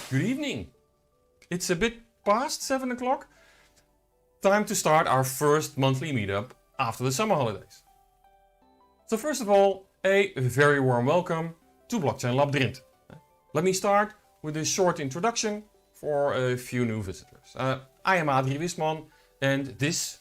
Good evening. It's a bit past 7 o'clock. Time to start our first monthly meetup after the summer holidays. So first of all, a very warm welcome to BlockchainLab Drenthe. Let me start with a short introduction for a few new visitors. I am Adrie Wisman and this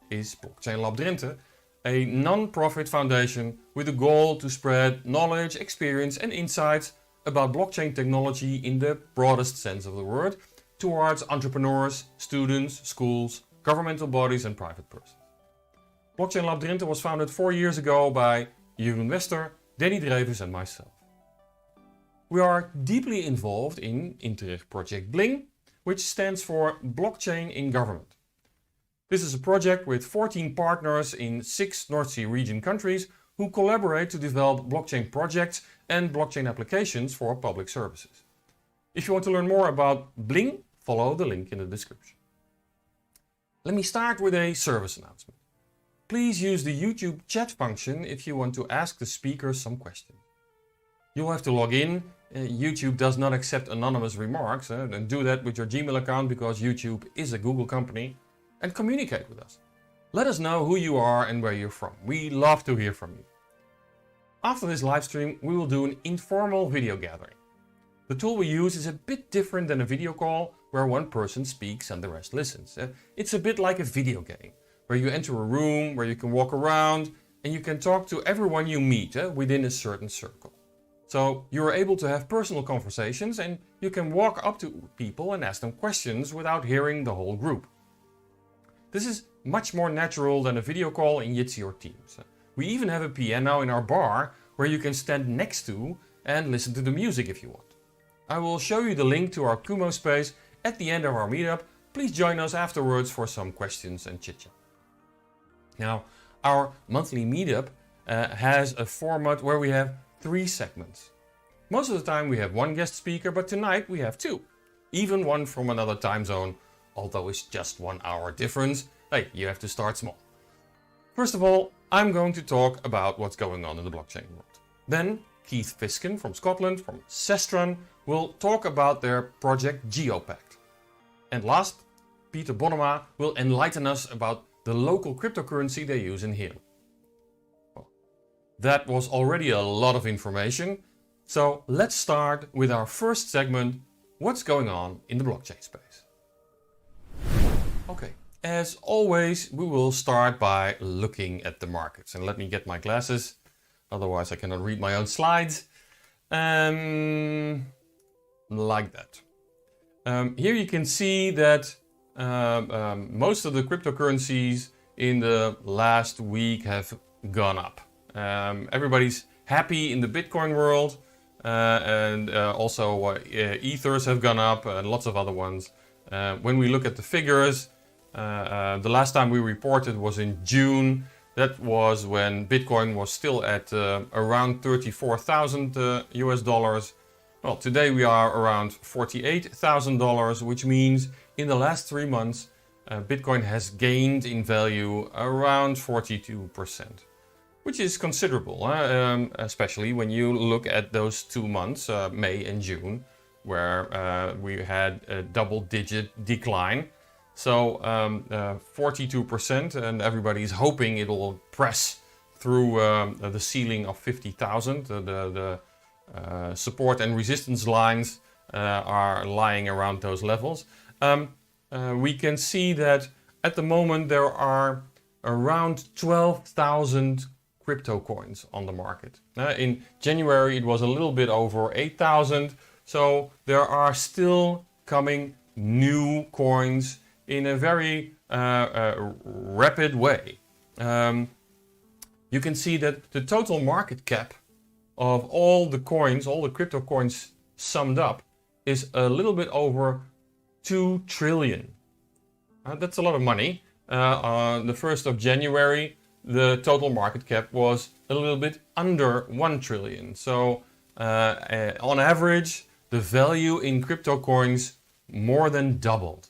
is BlockchainLab Drenthe, a non-profit foundation with a goal to spread knowledge, experience and insights about blockchain technology in the broadest sense of the word towards entrepreneurs, students, schools, governmental bodies and private persons. BlockchainLab Drenthe was founded 4 years ago by Jeroen Wester, Danny Dreves and myself. We are deeply involved in Interreg project Bling, which stands for Blockchain in Government. This is a project with 14 partners in 6 North Sea region countries who collaborate to develop blockchain projects and blockchain applications for public services. If you want to learn more about Bling, follow the link in the description. Let me start with a service announcement. Please use the YouTube chat function if you want to ask the speakers some questions. You'll have to log in. YouTube does not accept anonymous remarks, and do that with your Gmail account because YouTube is a Google company, and communicate with us. Let us know who you are and where you're from. We love to hear from you. After this live stream, we will do an informal video gathering. The tool we use is a bit different than a video call where one person speaks and the rest listens. It's a bit like a video game where you enter a room, where you can walk around and you can talk to everyone you meet within a certain circle. So you are able to have personal conversations and you can walk up to people and ask them questions without hearing the whole group. This is much more natural than a video call in Jitsi or Teams. We even have a piano in our bar where you can stand next to and listen to the music if you want. I will show you the link to our Kumo space at the end of our meetup. Please join us afterwards for some questions and chit-chat. Now, our monthly meetup has a format where we have 3 segments. Most of the time we have 1 guest speaker, but tonight we have 2. Even one from another time zone, although it's just 1 hour difference. Hey, you have to start small. First of all, I'm going to talk about what's going on in the blockchain world. Then Keith Fiskin from Scotland, from Sestran, will talk about their project Geopact. And last, Peter Bonnema will enlighten us about the local cryptocurrency they use in Heerlen. Well, that was already a lot of information, so let's start with our first segment, what's going on in the blockchain space. Okay, as always, we will start by looking at the markets. And let me get my glasses, otherwise I cannot read my own slides. Like that. Here you can see that most of the cryptocurrencies in the last week have gone up. Everybody's happy in the Bitcoin world, and also Ethers have gone up and lots of other ones. When we look at the figures, the last time we reported was in June. That was when Bitcoin was still at around $34,000 US dollars. Well, today we are around $48,000, which means in the last 3 months, Bitcoin has gained in value around 42%, which is considerable, especially when you look at those 2 months, May and June, where we had a double-digit decline. So 42%, and everybody is hoping it will press through the ceiling of 50,000. The support and resistance lines are lying around those levels. We can see that at the moment there are around 12,000 crypto coins on the market. In January it was a little bit over 8,000, so there are still coming new coins in a very rapid way. You can see that the total market cap of all the coins, all the crypto coins summed up, is a little bit over 2 trillion. That's a lot of money. On the 1st of January, the total market cap was a little bit under 1 trillion. So on average, the value in crypto coins more than doubled.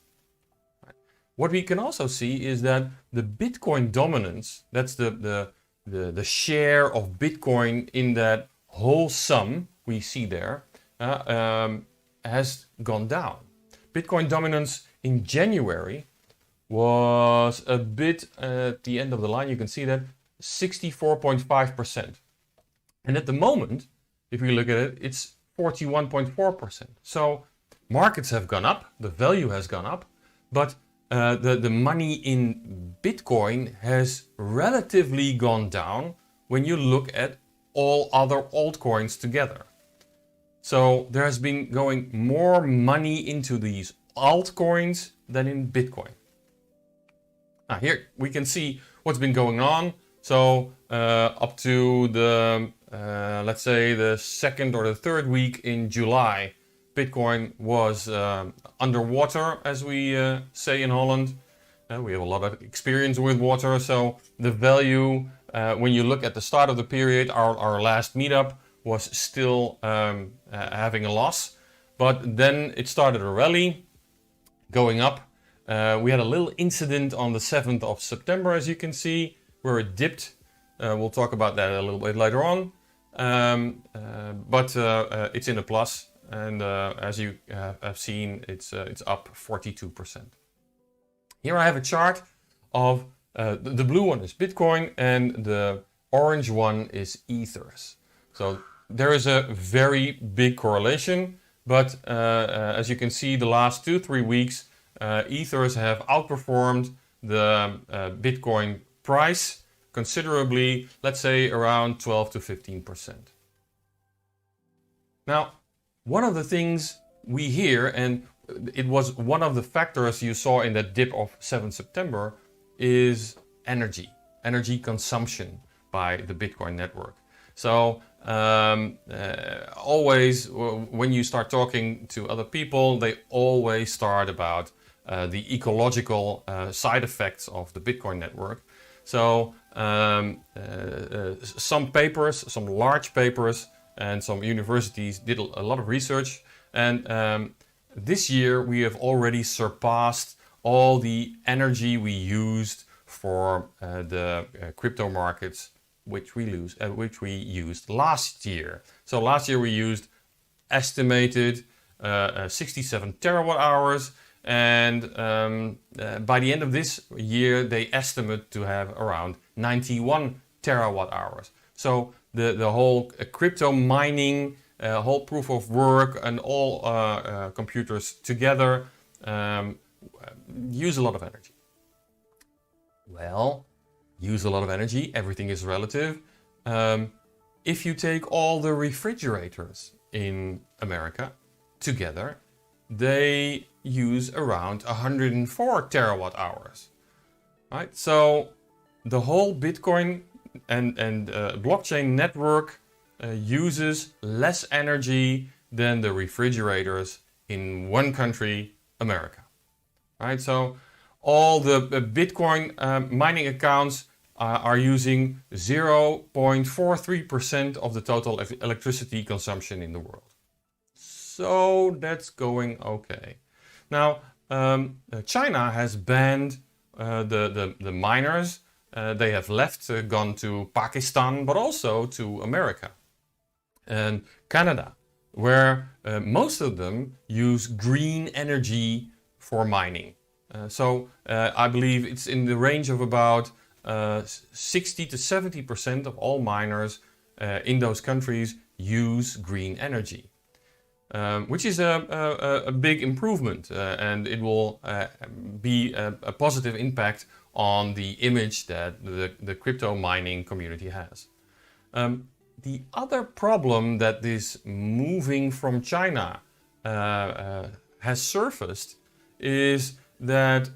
What we can also see is that the Bitcoin dominance, that's the share of Bitcoin in that whole sum we see there, has gone down. Bitcoin dominance in January was a bit at the end of the line. You can see that 64.5%. And at the moment, if we look at it, it's 41.4%. So markets have gone up, the value has gone up, but the money in Bitcoin has relatively gone down when you look at all other altcoins together. So there has been going more money into these altcoins than in Bitcoin. Now here we can see what's been going on. So up to the, let's say the second or the third week in July, Bitcoin was underwater, as we say in Holland. We have a lot of experience with water, so the value, when you look at the start of the period, our last meetup was still having a loss, but then it started a rally, going up. We had a little incident on the 7th of September, as you can see, where it dipped. We'll talk about that a little bit later on, but it's in a plus. And as you have seen, it's up 42%. Here I have a chart of the blue one is Bitcoin and the orange one is Ethers. So there is a very big correlation, but as you can see, the last 2-3 weeks, Ethers have outperformed the Bitcoin price considerably, let's say around 12 to 15%. Now, one of the things we hear, and it was one of the factors you saw in that dip of 7 September, is energy consumption by the Bitcoin network. So always when you start talking to other people, they always start about the ecological side effects of the Bitcoin network. So some papers, some large papers, and some universities did a lot of research, and this year we have already surpassed all the energy we used for the crypto markets, which we used last year. So last year we used estimated 67 terawatt hours, and by the end of this year they estimate to have around 91 terawatt hours. So the whole crypto mining, whole proof of work, and all computers together use a lot of energy. Well, use a lot of energy, everything is relative. If you take all the refrigerators in America together, they use around 104 terawatt hours. Right? So the whole Bitcoin and blockchain network uses less energy than the refrigerators in one country, America. Right? So all the Bitcoin mining accounts are using 0.43% of the total electricity consumption in the world. So that's going okay. Now, China has banned the miners. They have left, gone to Pakistan, but also to America and Canada, where most of them use green energy for mining. So I believe it's in the range of about 60 to 70% of all miners in those countries use green energy, which is a big improvement, and it will be a positive impact on the image that the crypto mining community has. The other problem that this moving from China has surfaced is that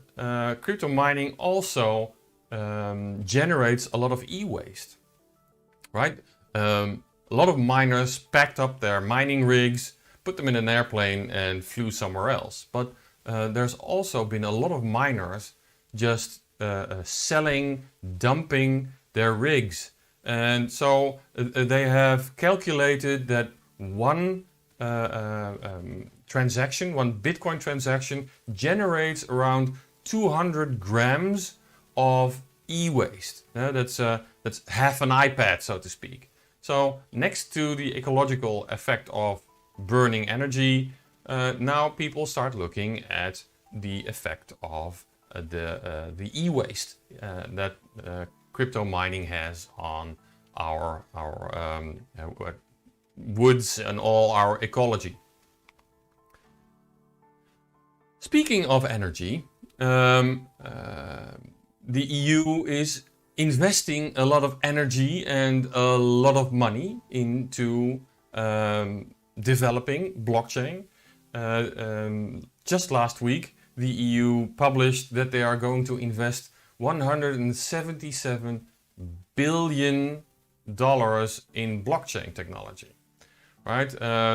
crypto mining also generates a lot of e-waste, right? A lot of miners packed up their mining rigs, put them in an airplane and flew somewhere else. But there's also been a lot of miners just selling, dumping their rigs. And so they have calculated that one transaction, one Bitcoin transaction, generates around 200 grams of e-waste. That's half an iPad, so to speak. So next to the ecological effect of burning energy, now people start looking at the effect of the e-waste that crypto mining has on our woods and all our ecology. Speaking of energy, the EU is investing a lot of energy and a lot of money into developing blockchain. Just last week, the EU published that they are going to invest $177 billion in blockchain technology. Right?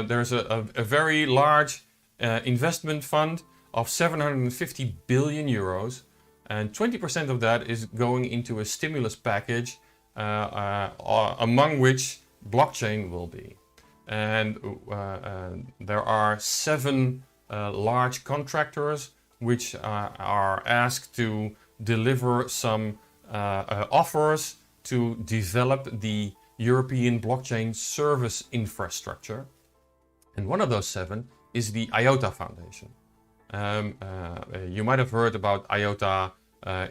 There's a very large investment fund of 750 billion euros, and 20% of that is going into a stimulus package, among which blockchain will be. And there are 7 large contractors which are asked to deliver some offers to develop the European blockchain service infrastructure. And one of those 7 is the IOTA Foundation. You might have heard about IOTA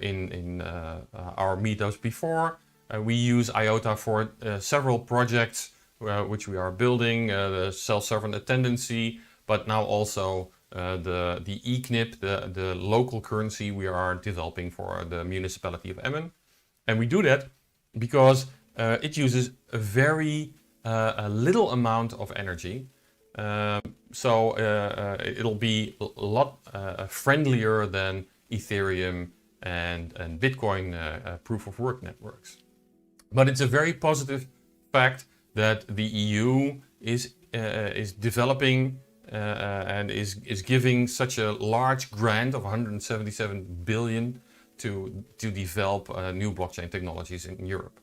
in our meetups before. We use IOTA for several projects which we are building, the self-sovereign attendancy, but now also the EKNIP, the local currency we are developing for the municipality of Emmen. And we do that because it uses a very little amount of energy. So it'll be a lot friendlier than Ethereum and Bitcoin proof of work networks. But it's a very positive fact that the EU is developing and is giving such a large grant of 177 billion to develop new blockchain technologies in Europe.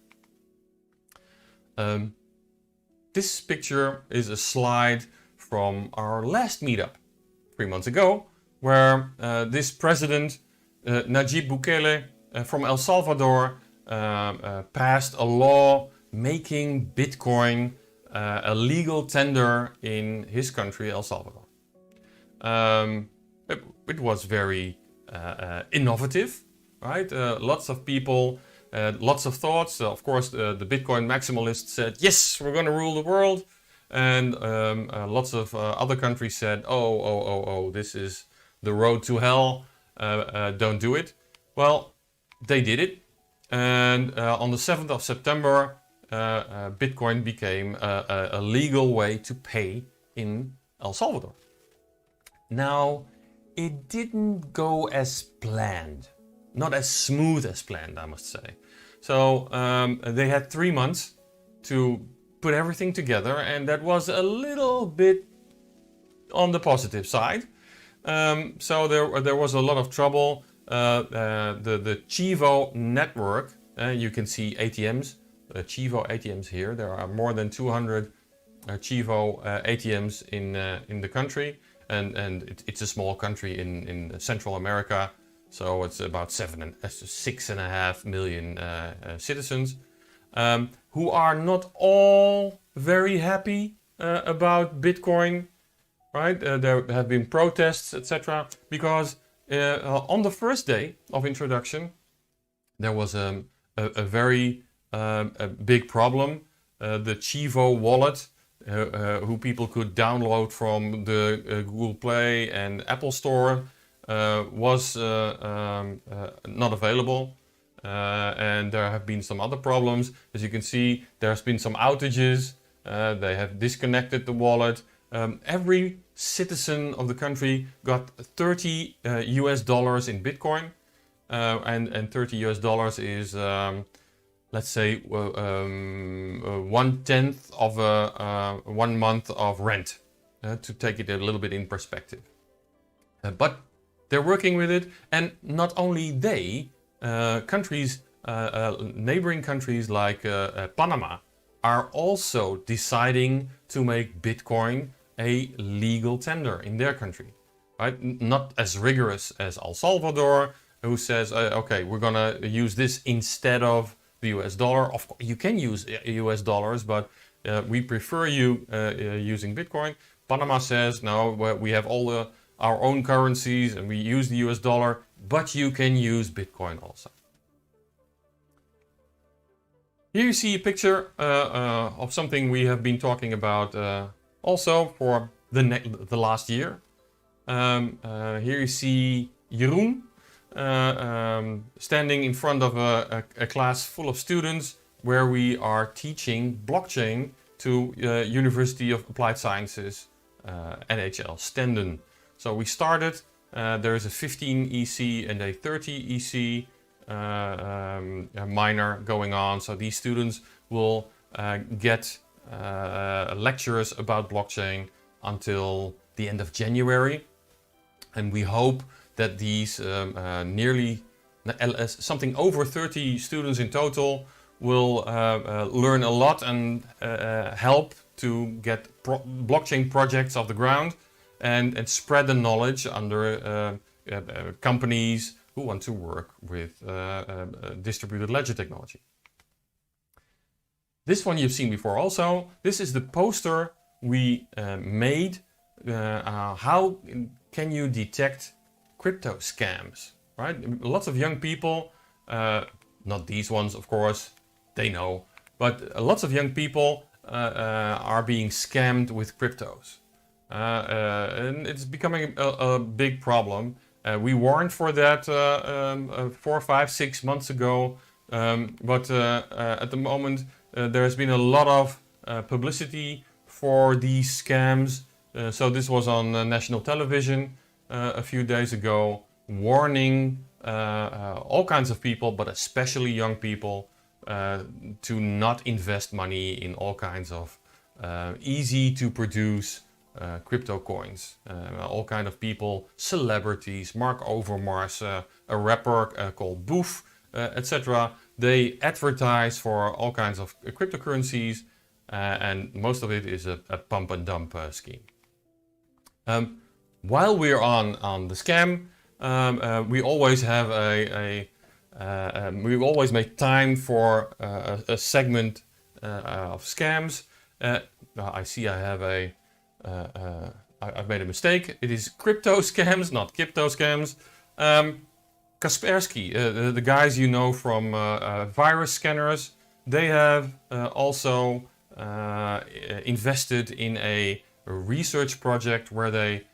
This picture is a slide from our last meetup 3 months ago, where this president, Nayib Bukele from El Salvador, passed a law making Bitcoin a legal tender in his country, El Salvador. It was very innovative, right? Lots of people, lots of thoughts. Of course, the Bitcoin maximalists said, yes, we're going to rule the world. And lots of other countries said, oh, this is the road to hell. Don't do it. Well, they did it. And on the 7th of September, Bitcoin became a legal way to pay in El Salvador. Now, it didn't go as planned. Not as smooth as planned, I must say. So they had 3 months to put everything together, and that was a little bit on the positive side. So there was a lot of trouble. The Chivo network, you can see ATMs, Chivo ATMs here. There are more than 200 Chivo ATMs in the country, and it's a small country in Central America, so it's about 6.5 million citizens, who are not all very happy about Bitcoin, right? There have been protests, etc., because on the first day of introduction, there was a very big problem. The Chivo wallet, who people could download from the Google Play and Apple Store, was not available. And there have been some other problems. As you can see, there's been some outages. They have disconnected the wallet. Every citizen of the country got $30 US in Bitcoin, and $30 US is, let's say, 1/10 of 1 month of rent, to take it a little bit in perspective. But they're working with it, and not only they, countries, neighboring countries like Panama, are also deciding to make Bitcoin a legal tender in their country, right? Not as rigorous as El Salvador, who says, okay, we're gonna use this instead of the US dollar. Of course, you can use US dollars, but we prefer you using Bitcoin. Panama says, no, we have all our own currencies and we use the US dollar, but you can use Bitcoin also. Here you see a picture of something we have been talking about also for the last year. Here you see Jeroen standing in front of a class full of students where we are teaching blockchain to University of Applied Sciences, NHL, Stenden. So we started, there is a 15 EC and a 30 EC minor going on. So these students will get lectures about blockchain until the end of January. And we hope that these nearly something over 30 students in total will learn a lot and help to get blockchain projects off the ground and spread the knowledge under companies who want to work with distributed ledger technology. This one you've seen before also. This is the poster we made. How can you detect crypto scams, right? Lots of young people, not these ones of course, they know, but lots of young people are being scammed with cryptos. And it's becoming a big problem. We warned for that 4, 5, 6 months ago, but at the moment there has been a lot of publicity for these scams. So this was on national television a few days ago, warning all kinds of people, but especially young people, to not invest money in all kinds of easy to produce crypto coins. All kind of people, celebrities, Mark Overmars, a rapper called Boof, etc. They advertise for all kinds of cryptocurrencies, and most of it is a pump and dump scheme. While we're on the scam, we always have we always make time for a segment of scams. I see I have I've made a mistake. It is crypto scams, not crypto scams. Kaspersky, the guys you know from virus scanners, they have also invested in a research project where they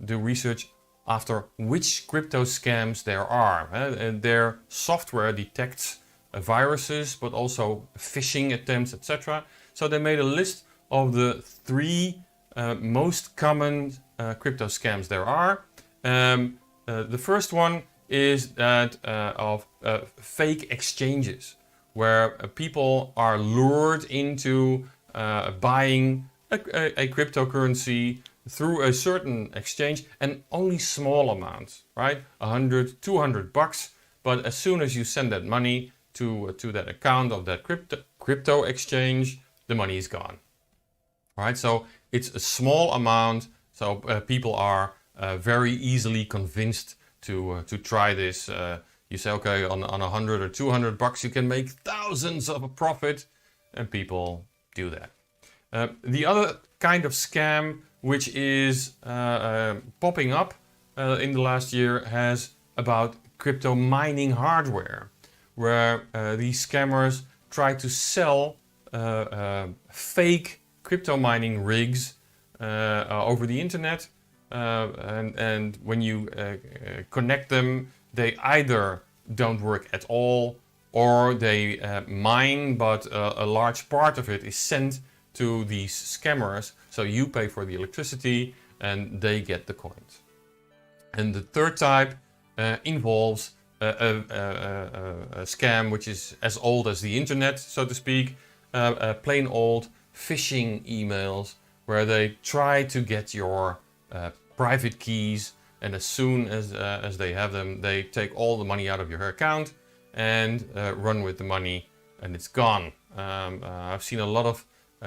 do research after which crypto scams there are. And their software detects viruses, but also phishing attempts, etc. So they made a list of the 3 most common crypto scams there are. The first one is that of fake exchanges, where people are lured into buying a cryptocurrency through a certain exchange, and only small amounts, right? 100, 200 bucks. But as soon as you send that money to that account of that crypto exchange, the money is gone. Right? So it's a small amount. So people are very easily convinced to try this. You say, okay, on 100 or 200 bucks, you can make thousands of a profit, and people do that. The other kind of scam which is popping up in the last year has about crypto mining hardware, where these scammers try to sell fake crypto mining rigs over the internet, and when you connect them, they either don't work at all, or they mine, but a large part of it is sent to these scammers, so you pay for the electricity and they get the coins. And the third type involves a scam which is as old as the internet, so to speak, plain old phishing emails, where they try to get your private keys, and as soon as they have them, they take all the money out of your account and run with the money, and it's gone. I've seen a lot of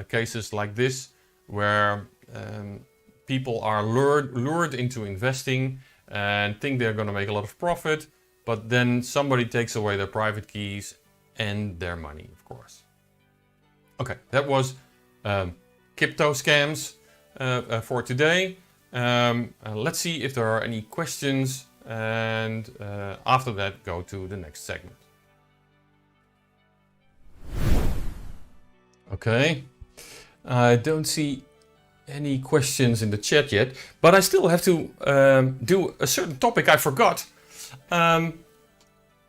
cases like this, where people are lured into investing and think they're going to make a lot of profit, but then somebody takes away their private keys and their money, of course. Okay, that was crypto scams. for today. Let's see if there are any questions, and after that go to the next segment. Okay, I don't see any questions in the chat yet, but I still have to do a certain topic I forgot,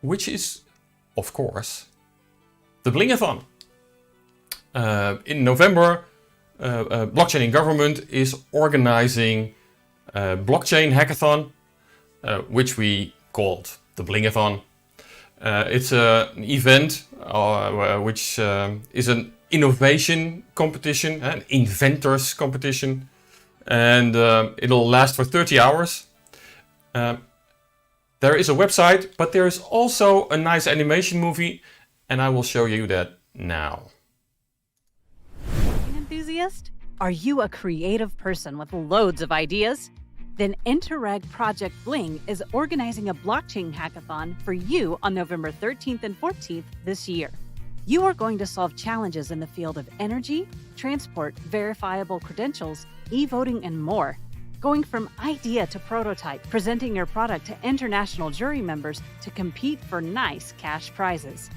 which is, of course, the Blinkathon. In November, Blockchain in Government is organizing a blockchain hackathon, which we called the Blinkathon. It's an event which is an innovation competition, an inventors competition, and it'll last for 30 hours. There is a website, but there is also a nice animation movie, and I will show you that now. Enthusiast? Are you a creative person with loads of ideas? Then Interreg Project Bling is organizing a blockchain hackathon for you on November 13th and 14th this year. You are going to solve challenges in the field of energy, transport, verifiable credentials, e-voting, and more. Going from idea to prototype, presenting your product to international jury members to compete for nice cash prizes.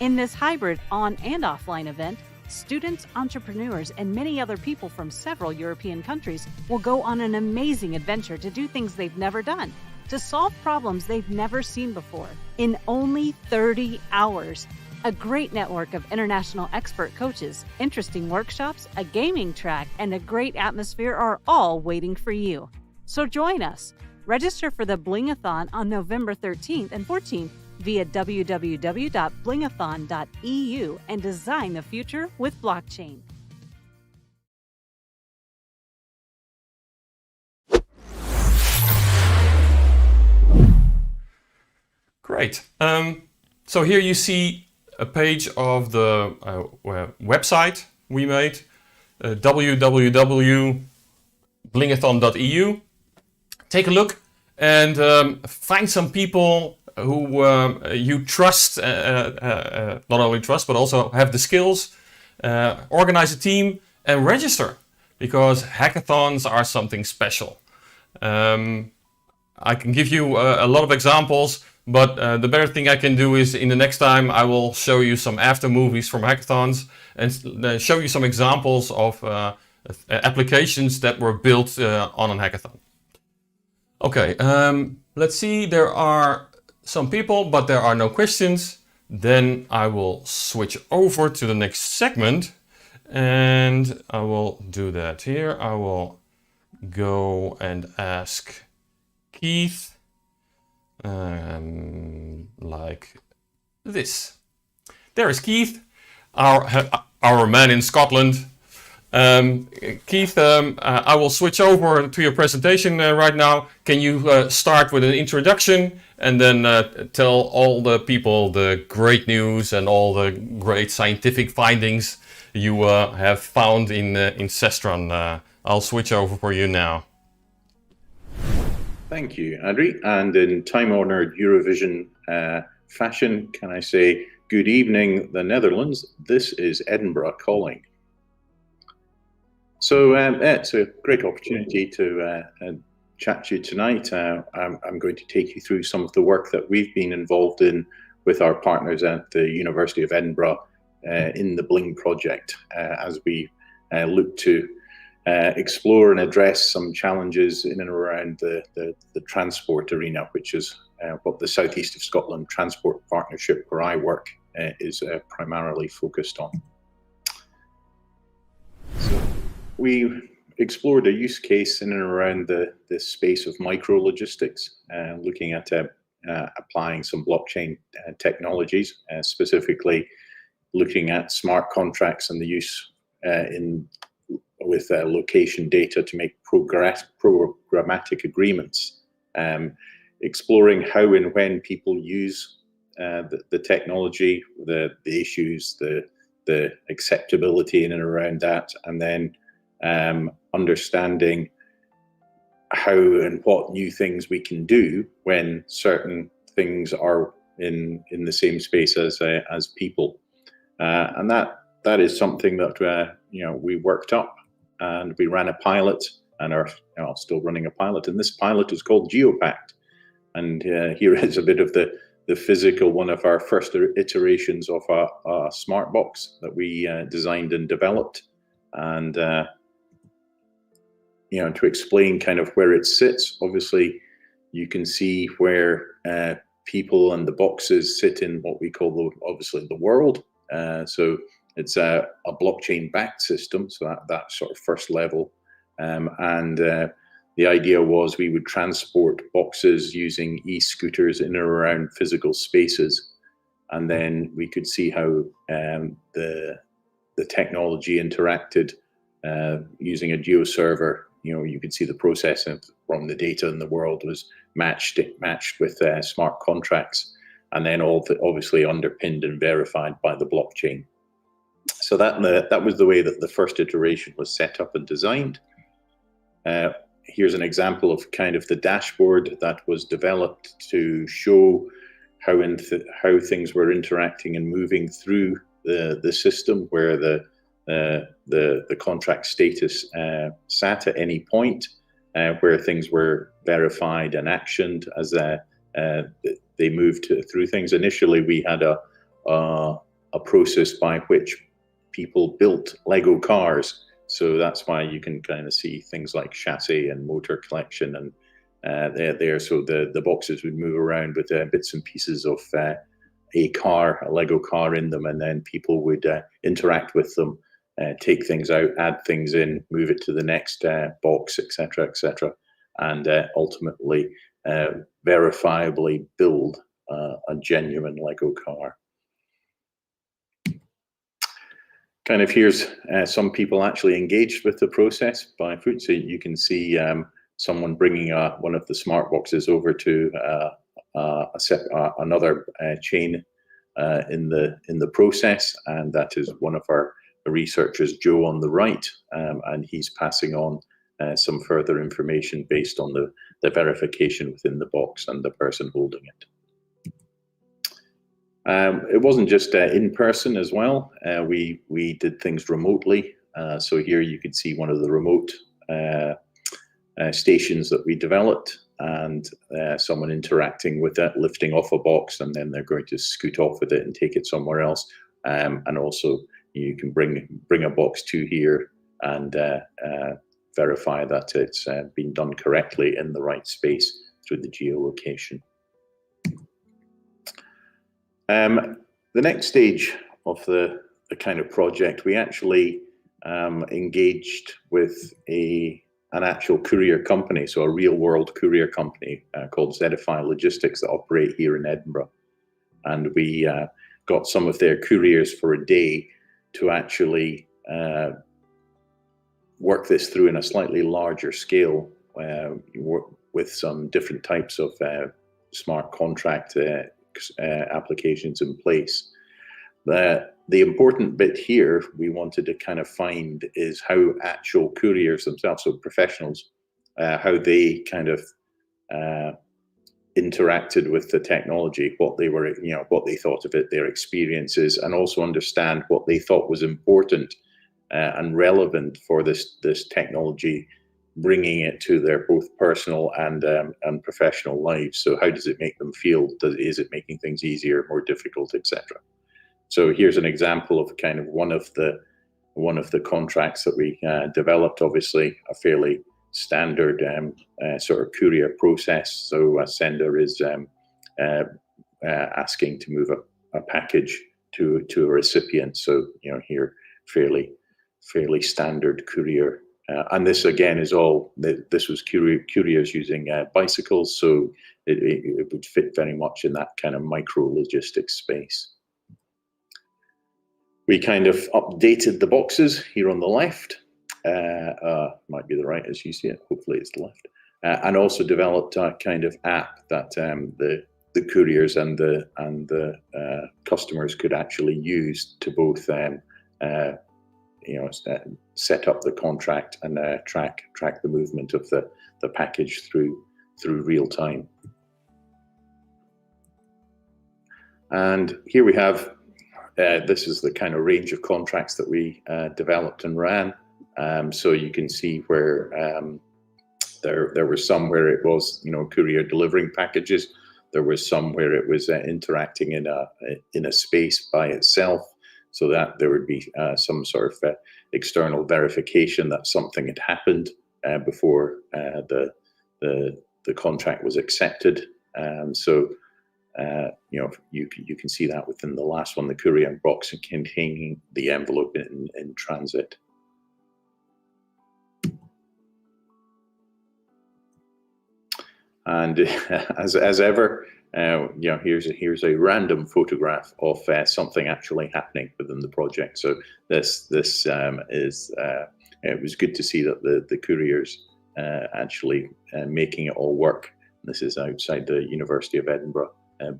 In this hybrid on and offline event, students, entrepreneurs, and many other people from several European countries will go on an amazing adventure to do things they've never done, to solve problems they've never seen before, in only 30 hours. A great network of international expert coaches, interesting workshops, a gaming track, and a great atmosphere are all waiting for you. So join us. Register for the Blinkathon on November 13th and 14th via www.blinkathon.eu and design the future with blockchain. Great. So here you see a page of the website we made, www.blinkathon.eu. Take a look and find some people who you trust, not only trust, but also have the skills. Organize a team and register, because hackathons are something special. I can give you a lot of examples, but the better thing I can do is in the next time I will show you some after movies from hackathons and show you some examples of applications that were built on a hackathon. Okay, let's see, there are some people, but there are no questions. Then I will switch over to the next segment, and I will do that here. I will go and ask Keith, like this. There is Keith, our man in Scotland. Keith, I will switch over to your presentation right now. Can you start with an introduction and then tell all the people the great news and all the great scientific findings you have found in Cestron? I'll switch over for you now. Thank you, Adri. And in time-honored Eurovision fashion, can I say good evening, the Netherlands? This is Edinburgh calling. So it's a great opportunity to chat to you tonight. I'm going to take you through some of the work that we've been involved in with our partners at the University of Edinburgh in the Bling project as we look to explore and address some challenges in and around the transport arena, which is what the South East of Scotland Transport Partnership, where I work, is primarily focused on. So we explored a use case in and around the space of micro-logistics, looking at applying some blockchain technologies, specifically looking at smart contracts and the use with location data to make programmatic agreements, exploring how and when people use the technology, the issues, the acceptability in and around that, and then understanding how and what new things we can do when certain things are in the same space as people, and that is something that we worked up and we ran a pilot and are still running a pilot. And this pilot is called Geopact. And here is a bit of the physical, one of our first iterations of a smart box that we designed and developed. And to explain kind of where it sits, obviously you can see where people and the boxes sit in what we call obviously the world. So it's a blockchain-backed system, so that sort of first level. The idea was we would transport boxes using e-scooters in and around physical spaces, and then we could see how the technology interacted using a geo server. You could see the processing from the data in the world was matched with smart contracts, and then obviously underpinned and verified by the blockchain. So that was the way that the first iteration was set up and designed. Here's an example of kind of the dashboard that was developed to show how things were interacting and moving through the system, where the contract status sat at any point, where things were verified and actioned as they moved through things. Initially, we had a process by which people built Lego cars. So that's why you can kind of see things like chassis and motor collection and there. So the boxes would move around with bits and pieces of a Lego car in them, and then people would interact with them, take things out, add things in, move it to the next box, etc., and ultimately verifiably build a genuine Lego car. Kind of here's some people actually engaged with the process by foot. So you can see someone bringing one of the smart boxes over to another chain in the process, and that is one of our researchers, Joe, on the right, and he's passing on some further information based on the verification within the box and the person holding it. It wasn't just in person as well. We did things remotely. So here you can see one of the remote stations that we developed, and someone interacting with it, lifting off a box, and then they're going to scoot off with it and take it somewhere else. And also you can bring a box to here and verify that it's been done correctly in the right space through the geolocation. The next stage of the kind of project, we actually engaged with an actual courier company, so a real world courier company called Zedify Logistics that operate here in Edinburgh. And we got some of their couriers for a day to actually work this through in a slightly larger scale with some different types of smart contract applications in place. The important bit here we wanted to kind of find is how actual couriers themselves, so professionals, how they kind of interacted with the technology, what they were, what they thought of it, their experiences, and also understand what they thought was important and relevant for this technology, bringing it to their both personal and professional lives. So how does it make them feel? Is it making things easier, more difficult, etc.? So here's an example of kind of one of the contracts that we developed. Obviously, a fairly standard sort of courier process. So a sender is asking to move a package to a recipient. So here fairly standard courier. And this again is this was couriers using bicycles, so it would fit very much in that kind of micro logistics space. We kind of updated the boxes here on the left, might be the right as you see it, hopefully it's the left, and also developed a kind of app that the couriers and the customers could actually use to both set up the contract and track the movement of the package through real time. And here we have this is the kind of range of contracts that we developed and ran. So you can see where there were some where it was, courier delivering packages. There was some where it was interacting in a space by itself, so that there would be some sort of external verification that something had happened before the contract was accepted. So you can see that within the last one, the courier box containing the envelope in transit. And as ever, here's a random photograph of something actually happening within the project. So this is it was good to see that the couriers actually making it all work. This is outside the University of Edinburgh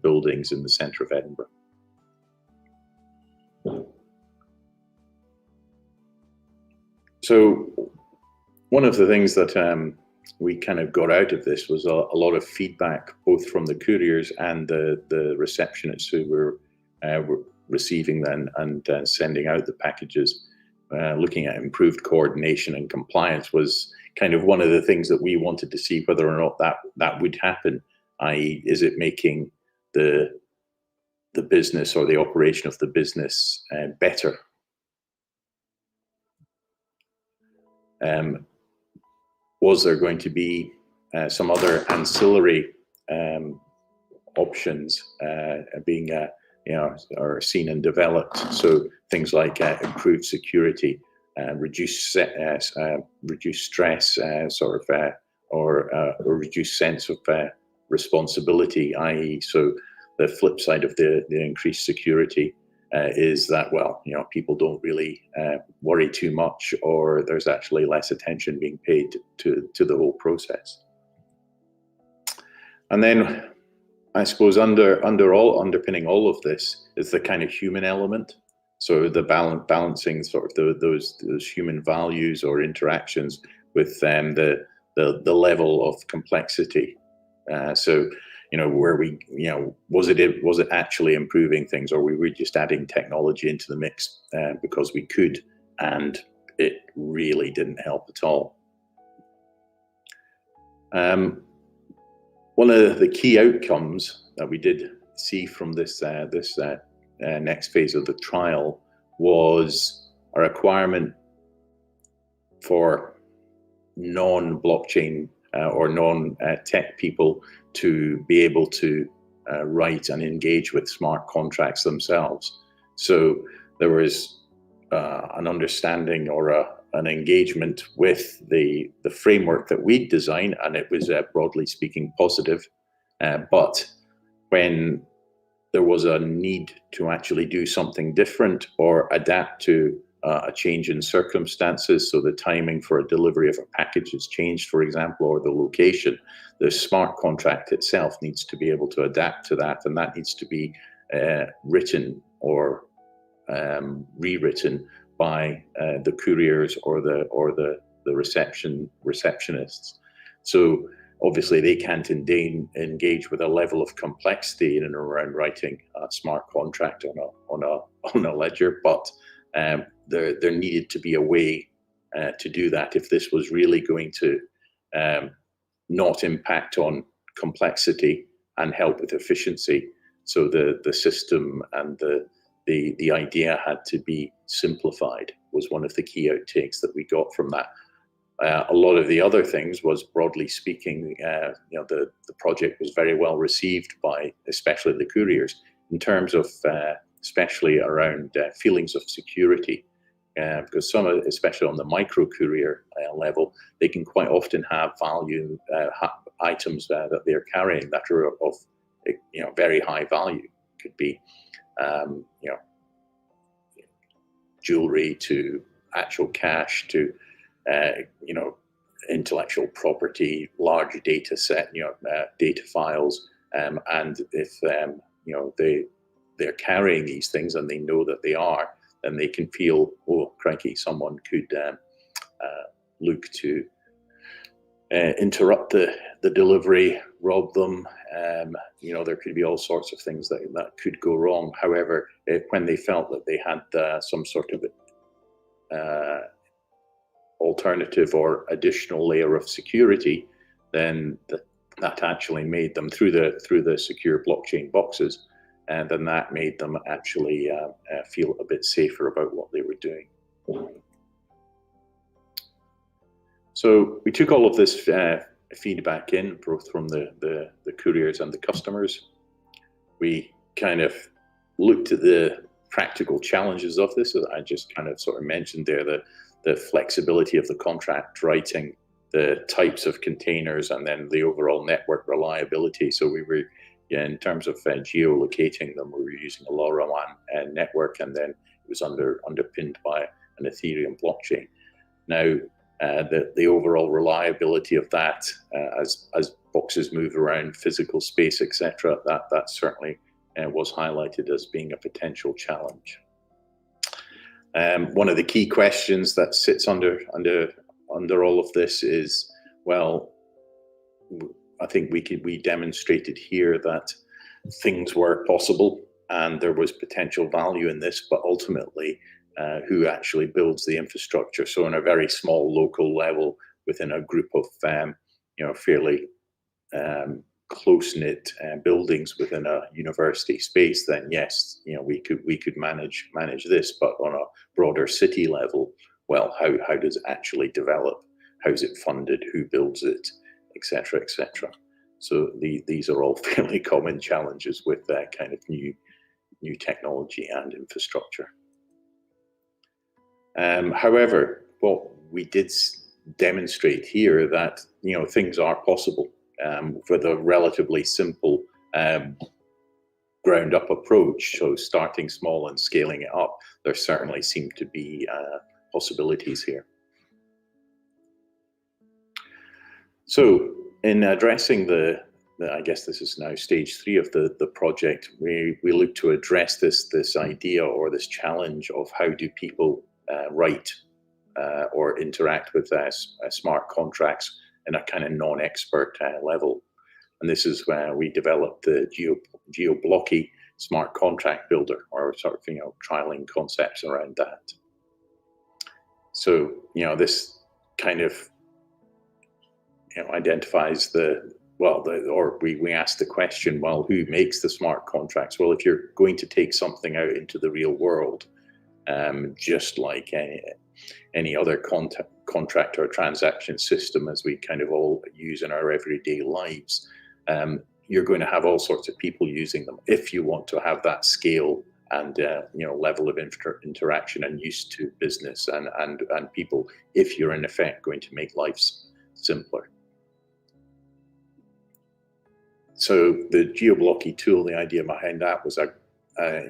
buildings in the centre of Edinburgh. So one of the things that we kind of got out of this was a lot of feedback, both from the couriers and the receptionists who were receiving them and sending out the packages. Looking at improved coordination and compliance was kind of one of the things that we wanted to see whether or not that would happen, i.e. is it making the business or the operation of the business better? Was there going to be some other ancillary options being are seen and developed? So things like improved security, reduced stress, or reduced sense of responsibility, i.e. so the flip side of the increased security is that, well, people don't really worry too much, or there's actually less attention being paid to the whole process. And then I suppose underpinning all of this is the kind of human element. So the balancing sort of those human values or interactions with the level of complexity. So where we, was it actually improving things, or were we just adding technology into the mix because we could, and it really didn't help at all. One of the key outcomes that we did see from this next phase of the trial was a requirement for non-blockchain or non-tech people to be able to write and engage with smart contracts themselves. So there was an understanding or an engagement with the framework that we designed, and it was broadly speaking positive. But when there was a need to actually do something different or adapt to a change in circumstances, so the timing for a delivery of a package has changed, for example, or the location, the smart contract itself needs to be able to adapt to that, and that needs to be written or rewritten by the couriers or the receptionists. So obviously they can't engage with a level of complexity in and around writing a smart contract on a ledger, but there needed to be a way to do that if this was really going to not impact on complexity and help with efficiency. So the system and the idea had to be simplified, was one of the key outtakes that we got from that. A lot of the other things was, broadly speaking, the project was very well received by especially the couriers in terms of especially around feelings of security, because some, especially on the micro courier level, they can quite often have value items that they're carrying that are of very high value. Could be jewelry to actual cash to intellectual property, large data set, data files, and if they're carrying these things and they know that they are, then they can feel, oh crikey, someone could look to interrupt the delivery, rob them. There could be all sorts of things that could go wrong. However, when they felt that they had some sort of alternative or additional layer of security, then that actually made them through the secure blockchain boxes, and then that made them actually feel a bit safer about what they were doing. So we took all of this feedback in, both from the couriers and the customers. We kind of looked at the practical challenges of this, as I just kind of sort of mentioned there, the flexibility of the contract writing, the types of containers, and then the overall network reliability. So we were, in terms of geolocating them, we were using a LoRaWAN network, and then it was underpinned by an Ethereum blockchain. Now, the overall reliability of that, as boxes move around physical space, etc., that certainly was highlighted as being a potential challenge. One of the key questions that sits under all of this is, well, I think we demonstrated here that things were possible and there was potential value in this, but ultimately, who actually builds the infrastructure? So on a very small local level, within a group of fairly close-knit buildings within a university space, then yes, we could manage this. But on a broader city level, well, how does it actually develop? How's it funded? Who builds it? Etc. etc. So these are all fairly common challenges with that kind of new technology and infrastructure. However, what we did demonstrate here that things are possible with a relatively simple ground-up approach. So starting small and scaling it up, there certainly seem to be possibilities here. So in addressing I guess this is now stage 3 of the project, we look to address this idea or this challenge of how do people write or interact with smart contracts in a kind of non-expert level. And this is where we developed the Geoblocky smart contract builder, or sort of trialing concepts around that. So this kind of identifies we asked the question, well, who makes the smart contracts? Well, if you're going to take something out into the real world, just like any other contract or transaction system, as we kind of all use in our everyday lives, you're going to have all sorts of people using them. If you want to have that scale and level of interaction and use to business and people, if you're in effect going to make life simpler. So the Geoblocky tool, the idea behind that was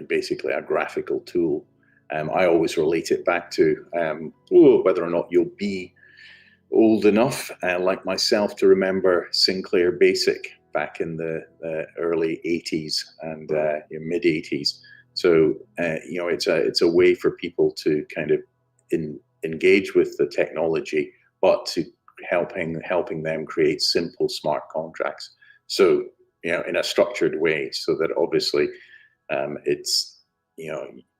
basically a graphical tool. I always relate it back to whether or not you'll be old enough, like myself, to remember Sinclair Basic back in the early 80s and mid 80s. So it's a way for people to kind of engage with the technology, but to helping them create simple smart contracts. So in a structured way, so that obviously it's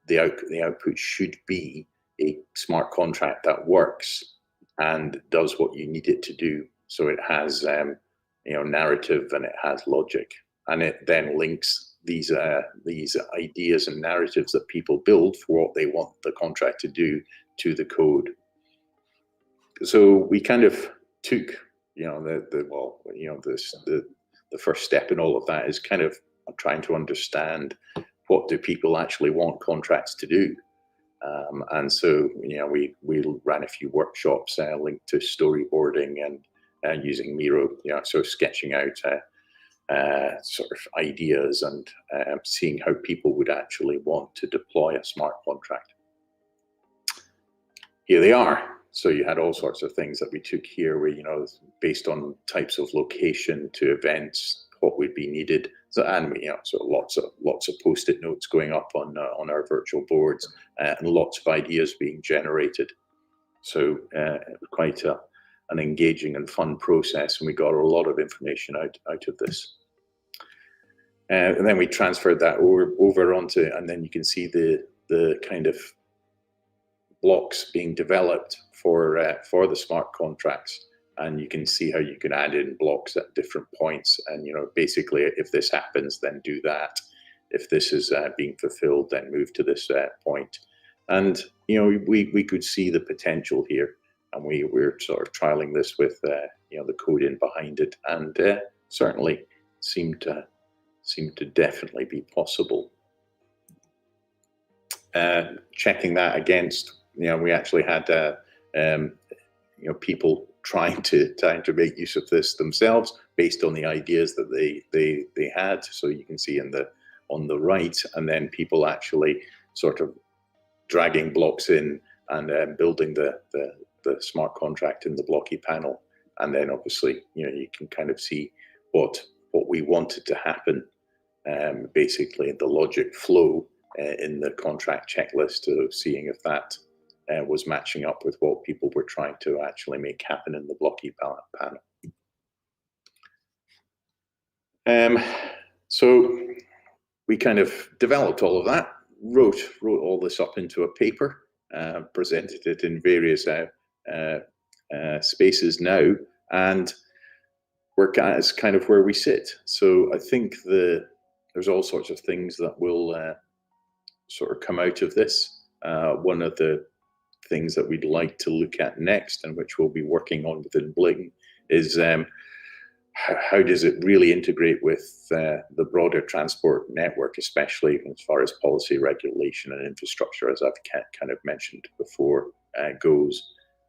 the output should be a smart contract that works and does what you need it to do. So it has narrative and it has logic, and it then links these ideas and narratives that people build for what they want the contract to do to the code. So we kind of took the first step in all of that is kind of trying to understand what do people actually want contracts to do. And so, we ran a few workshops linked to storyboarding and using Miro, so sketching out sort of ideas and seeing how people would actually want to deploy a smart contract. Here they are. So you had all sorts of things that we took here where, based on types of location to events, what would be needed. So, and so lots of post-it notes going up on our virtual boards and lots of ideas being generated. So quite an engaging and fun process, and we got a lot of information out of this. And then we transferred that over onto, and then you can see the kind of blocks being developed for the smart contracts. And you can see how you can add in blocks at different points. And, basically, if this happens, then do that. If this is being fulfilled, then move to this point. And, we could see the potential here. And we're sort of trialing this with, the code in behind it. And certainly seemed to definitely be possible. Checking that against, we actually had, people trying to make use of this themselves based on the ideas that they had. So you can see on the right, and then people actually sort of dragging blocks in and building the smart contract in the blocky panel. And then obviously, you can kind of see what we wanted to happen, basically the logic flow in the contract checklist of seeing if that was matching up with what people were trying to actually make happen in the blocky panel. So we kind of developed all of that, wrote all this up into a paper, presented it in various spaces now, and is kind of where we sit. So I think there's all sorts of things that will sort of come out of this. One of the things that we'd like to look at next, and which we'll be working on within Bling, is how does it really integrate with the broader transport network, especially as far as policy, regulation, and infrastructure, as I've kind of mentioned before, goes.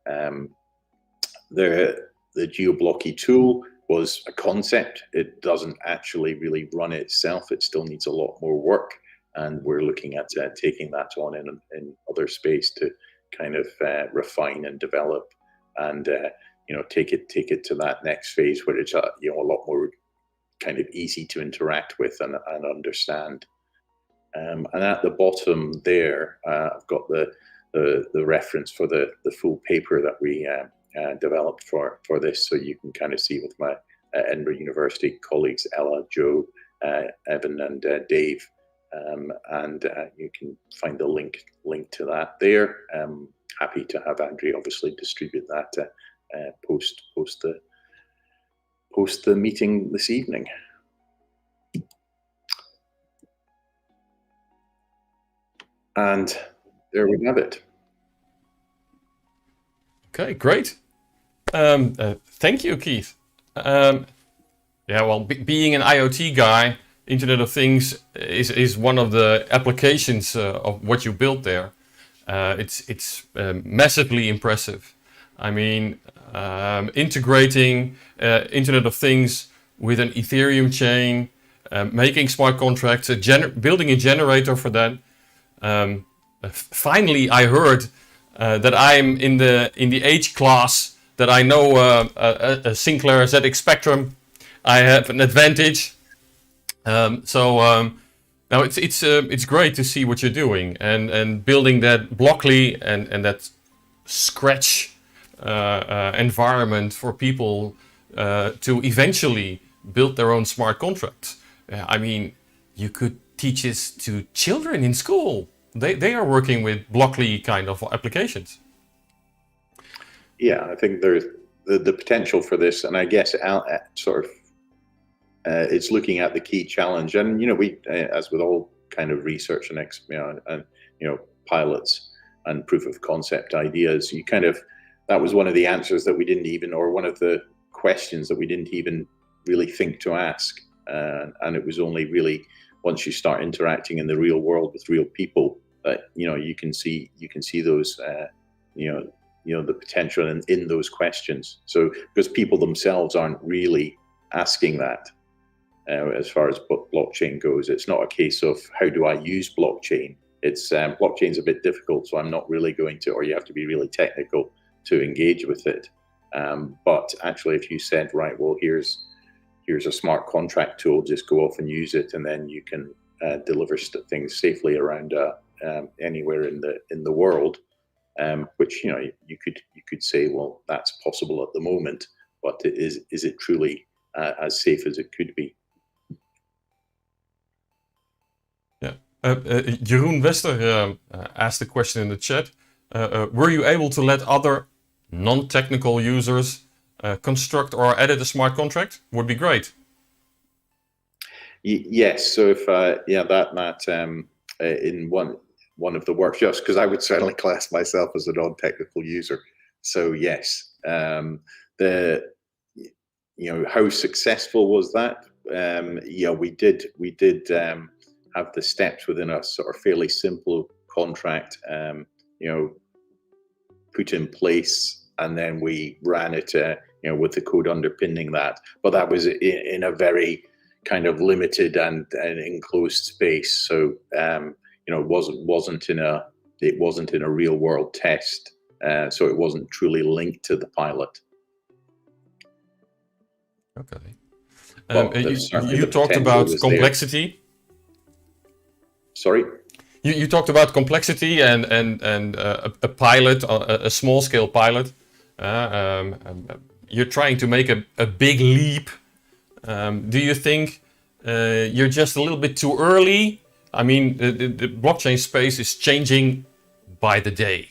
The Geoblocky tool was a concept. It doesn't actually really run itself. It still needs a lot more work, and we're looking at taking that on in other space to kind of refine and develop, and take it to that next phase where it's a lot more kind of easy to interact with and understand. And at the bottom there, I've got the reference for the full paper that we developed for this, so you can kind of see with my Edinburgh University colleagues Ella, Joe, Evan, and Dave, and you can find the link to that there. Happy to have Andrea obviously distribute that post the meeting this evening. And there we have it. Okay, great. Thank you, Keith. Yeah, well, being an IoT guy, Internet of Things is one of the applications of what you built there. It's massively impressive. I mean, integrating Internet of Things with an Ethereum chain, making smart contracts, building a generator for that. Finally, I heard that I'm in the age class that I know a Sinclair ZX Spectrum. I have an advantage. Now it's great to see what you're doing and building that Blockly and that Scratch environment for people to eventually build their own smart contracts. I mean, you could teach this to children in school. They are working with Blockly kind of applications. Yeah, I think there's the potential for this, and I guess sort of it's looking at the key challenge. And we, as with all kind of research and pilots and proof of concept ideas, that was one of the answers that we didn't even, or one of the questions that we didn't even really think to ask. And it was only really once you start interacting in the real world with real people that you can see those the potential in those questions. So because people themselves aren't really asking that. As far as blockchain goes, it's not a case of how do I use blockchain. It's blockchain's a bit difficult, so I'm not really going to, or you have to be really technical to engage with it. But actually, if you said, right, well, here's a smart contract tool, just go off and use it, and then you can deliver things safely around anywhere in the world. Which you could say, well, that's possible at the moment, but is it truly as safe as it could be? Yeah, Jeroen Wester asked a question in the chat. Were you able to let other non-technical users construct or edit a smart contract would be great. Yes. So if in one of the workshops, because I would certainly class myself as a non-technical user. So yes, how successful was that? We did have the steps within a sort of fairly simple contract, put in place, and then we ran it, with the code underpinning that. But that was in a very kind of limited and enclosed space. So it wasn't in a real world test. So it wasn't truly linked to the pilot. Okay. You talked about complexity. There. Sorry? You talked about complexity and a pilot, a small scale pilot. You're trying to make a big leap. Do you think you're just a little bit too early? I mean, the blockchain space is changing by the day,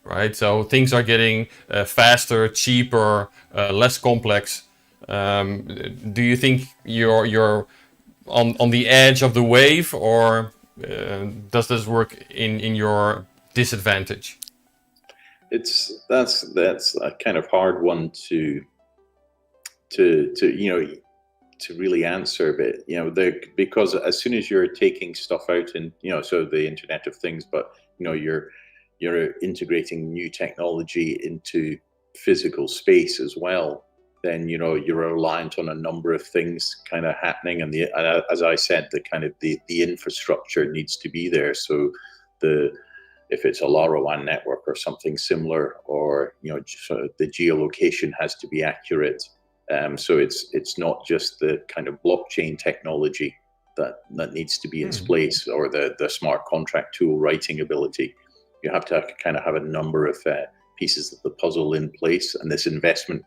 right? So things are getting faster, cheaper, less complex. Do you think you're on the edge of the wave, or does this work in your disadvantage? That's a kind of hard one to really answer, but because as soon as you're taking stuff out in so the Internet of Things, but you're integrating new technology into physical space as well, then you're reliant on a number of things kind of happening, and as I said, the infrastructure needs to be there. So if it's a LoRaWAN network or something similar, or the geolocation has to be accurate. So it's not just the kind of blockchain technology that needs to be in place, or the smart contract tool writing ability. You have to kind of have a number of pieces of the puzzle in place, and this investment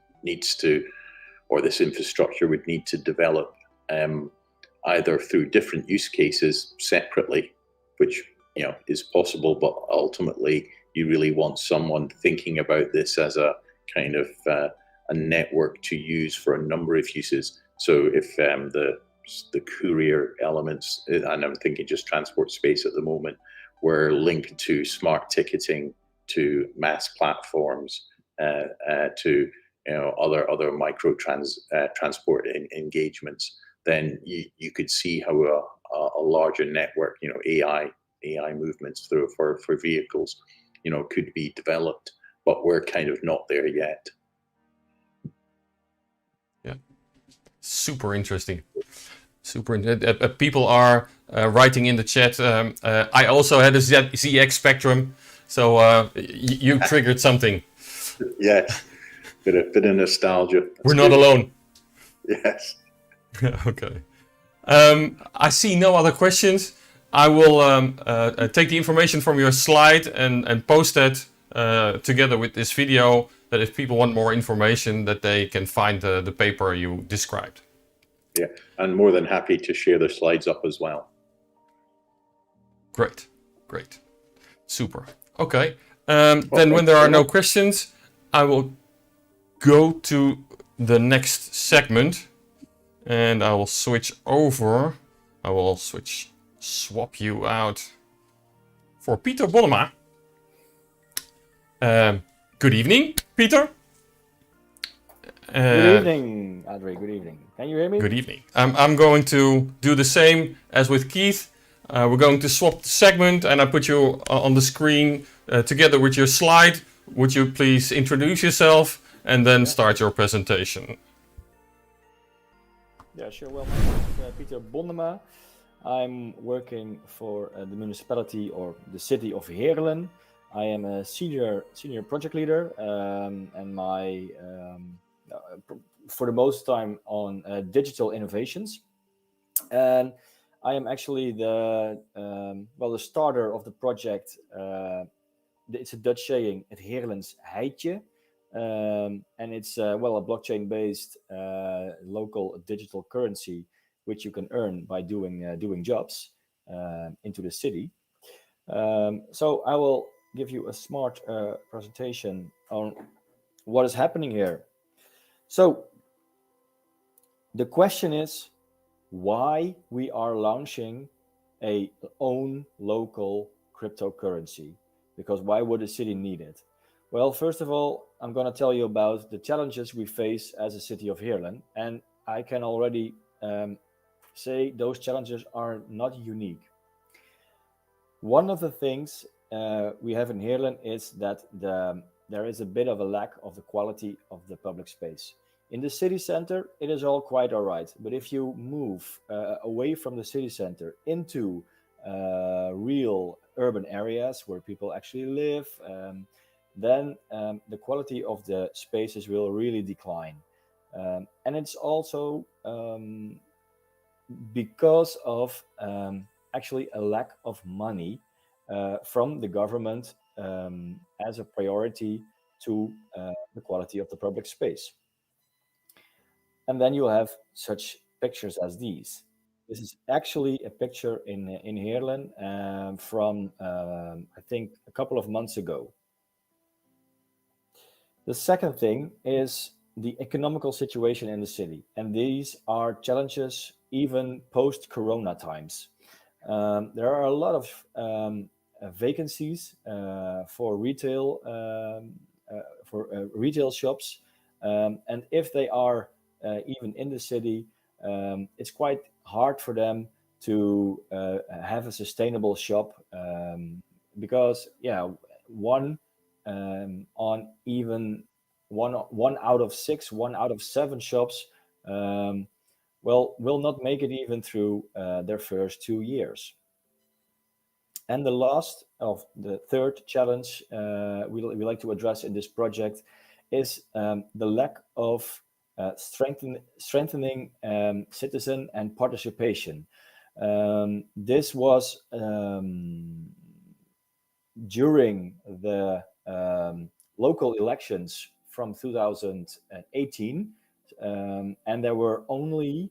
this infrastructure would need to develop either through different use cases separately, which is possible, but ultimately you really want someone thinking about this as a kind of a network to use for a number of uses. So if the courier elements, and I'm thinking just transport space at the moment, were linked to smart ticketing, to mass platforms, to other micro transport engagements, then you could see how a larger network, AI movements through for vehicles, could be developed, but we're kind of not there yet. Yeah, super interesting. People are writing in the chat. I also had a ZX Spectrum, so you triggered something. Yes, bit of nostalgia. We're not alone. Yes. Okay. I see no other questions. I will take the information from your slide and post that together with this video, that if people want more information, that they can find the paper you described. Yeah, I'm more than happy to share the slides up as well. Great. Super. Okay. Then when there are no questions, I will go to the next segment, and I will switch over. I will swap you out for Peter Bonnema. Good evening, Peter. Good evening, Andre. Good evening. Can you hear me? Good evening. I'm going to do the same as with Keith. We're going to swap the segment, and I put you on the screen together with your slide. Would you please introduce yourself and then start your presentation? Yeah, sure. Well, my name is Peter Bonnema. I'm working for the municipality or the city of Heerlen. I am a senior project leader, and my for the most time on digital innovations. And I am actually the starter of the project. It's a Dutch saying, het Heerlens heitje. And it's a blockchain-based local digital currency, which you can earn by doing jobs into the city. So I will give you a smart presentation on what is happening here? So the question is why we are launching a own local cryptocurrency, because why would a city need it? Well, first of all, I'm going to tell you about the challenges we face as a city of Heerlen, and I can already say those challenges are not unique. One of the things we have in Heerlen is that there is a bit of a lack of the quality of the public space. In the city center, it is all quite all right. But if you move away from the city center into real urban areas where people actually live, then the quality of the spaces will really decline. And it's also because of actually a lack of money from the government as a priority to the quality of the public space. And then you have such pictures as these. This is actually a picture in Heerlen from, I think, a couple of months ago. The second thing is the economical situation in the city. And these are challenges even post-corona times. There are a lot of vacancies for retail shops. And if they are even in the city, it's quite hard for them to have a sustainable shop because one on even one out of six, 1 out of 7 shops will not make it even through their first 2 years. And the third challenge we like to address in this project is the lack of strengthening citizen and participation. This was during the local elections from 2018, and there were only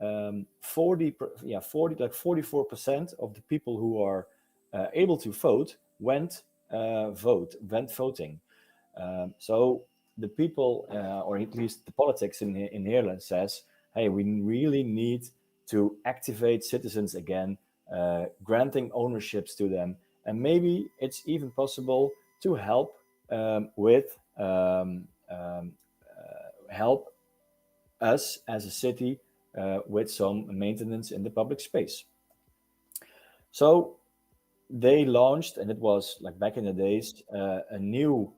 44% of the people who are able to vote went voting. So the people, or at least the politics in Heerlen says, hey, we really need to activate citizens again, granting ownerships to them. And maybe it's even possible to help help us as a city with some maintenance in the public space. So they launched, and it was like back in the days, a new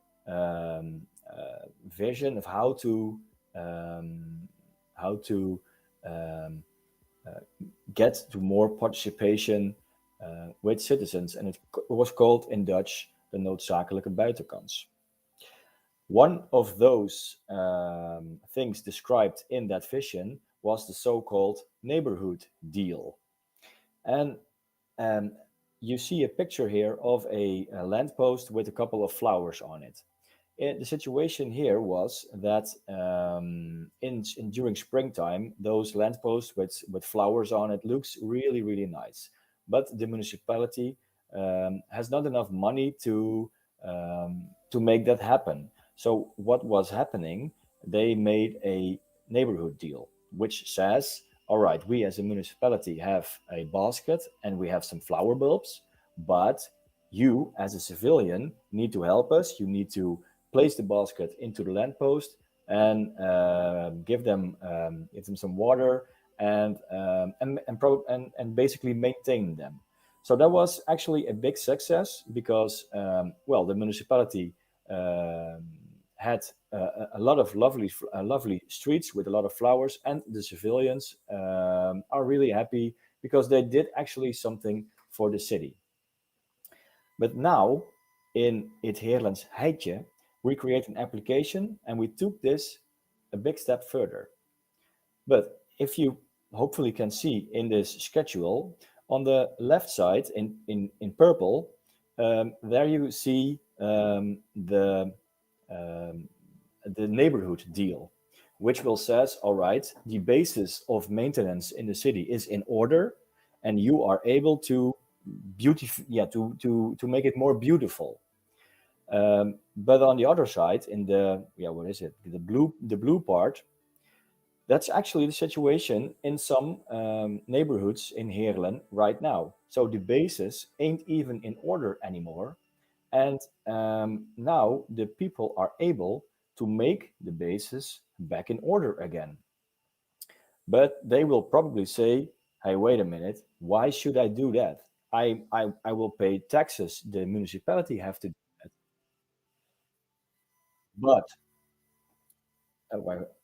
vision of how to get to more participation with citizens, and it was called in Dutch de noodzakelijke buitenkans. One of those things described in that vision was the so-called neighborhood deal. And you see a picture here of a lamppost with a couple of flowers on it. The situation here was that during springtime, those lampposts with flowers on it looks really, really nice. But the municipality has not enough money to make that happen. So what was happening? They made a neighborhood deal, which says, all right, we as a municipality have a basket and we have some flower bulbs, but you as a civilian need to help us. You need to place the basket into the lamppost and give them some water and basically maintain them. So that was actually a big success because, the municipality had a lot of lovely streets with a lot of flowers, and the civilians are really happy because they did actually something for the city. But now, in Het Heerlens Heitje, we create an application and we took this a big step further. But if you hopefully can see in this schedule, on the left side in purple, there you see the neighborhood deal, which will says, all right, the basis of maintenance in the city is in order, and you are able to to make it more beautiful. But on the other side, in the what is it? The blue part. That's actually the situation in some neighborhoods in Heerlen right now. So the bases ain't even in order anymore, and now the people are able to make the bases back in order again. But they will probably say, "Hey, wait a minute. Why should I do that? I will pay taxes. The municipality have to do that." But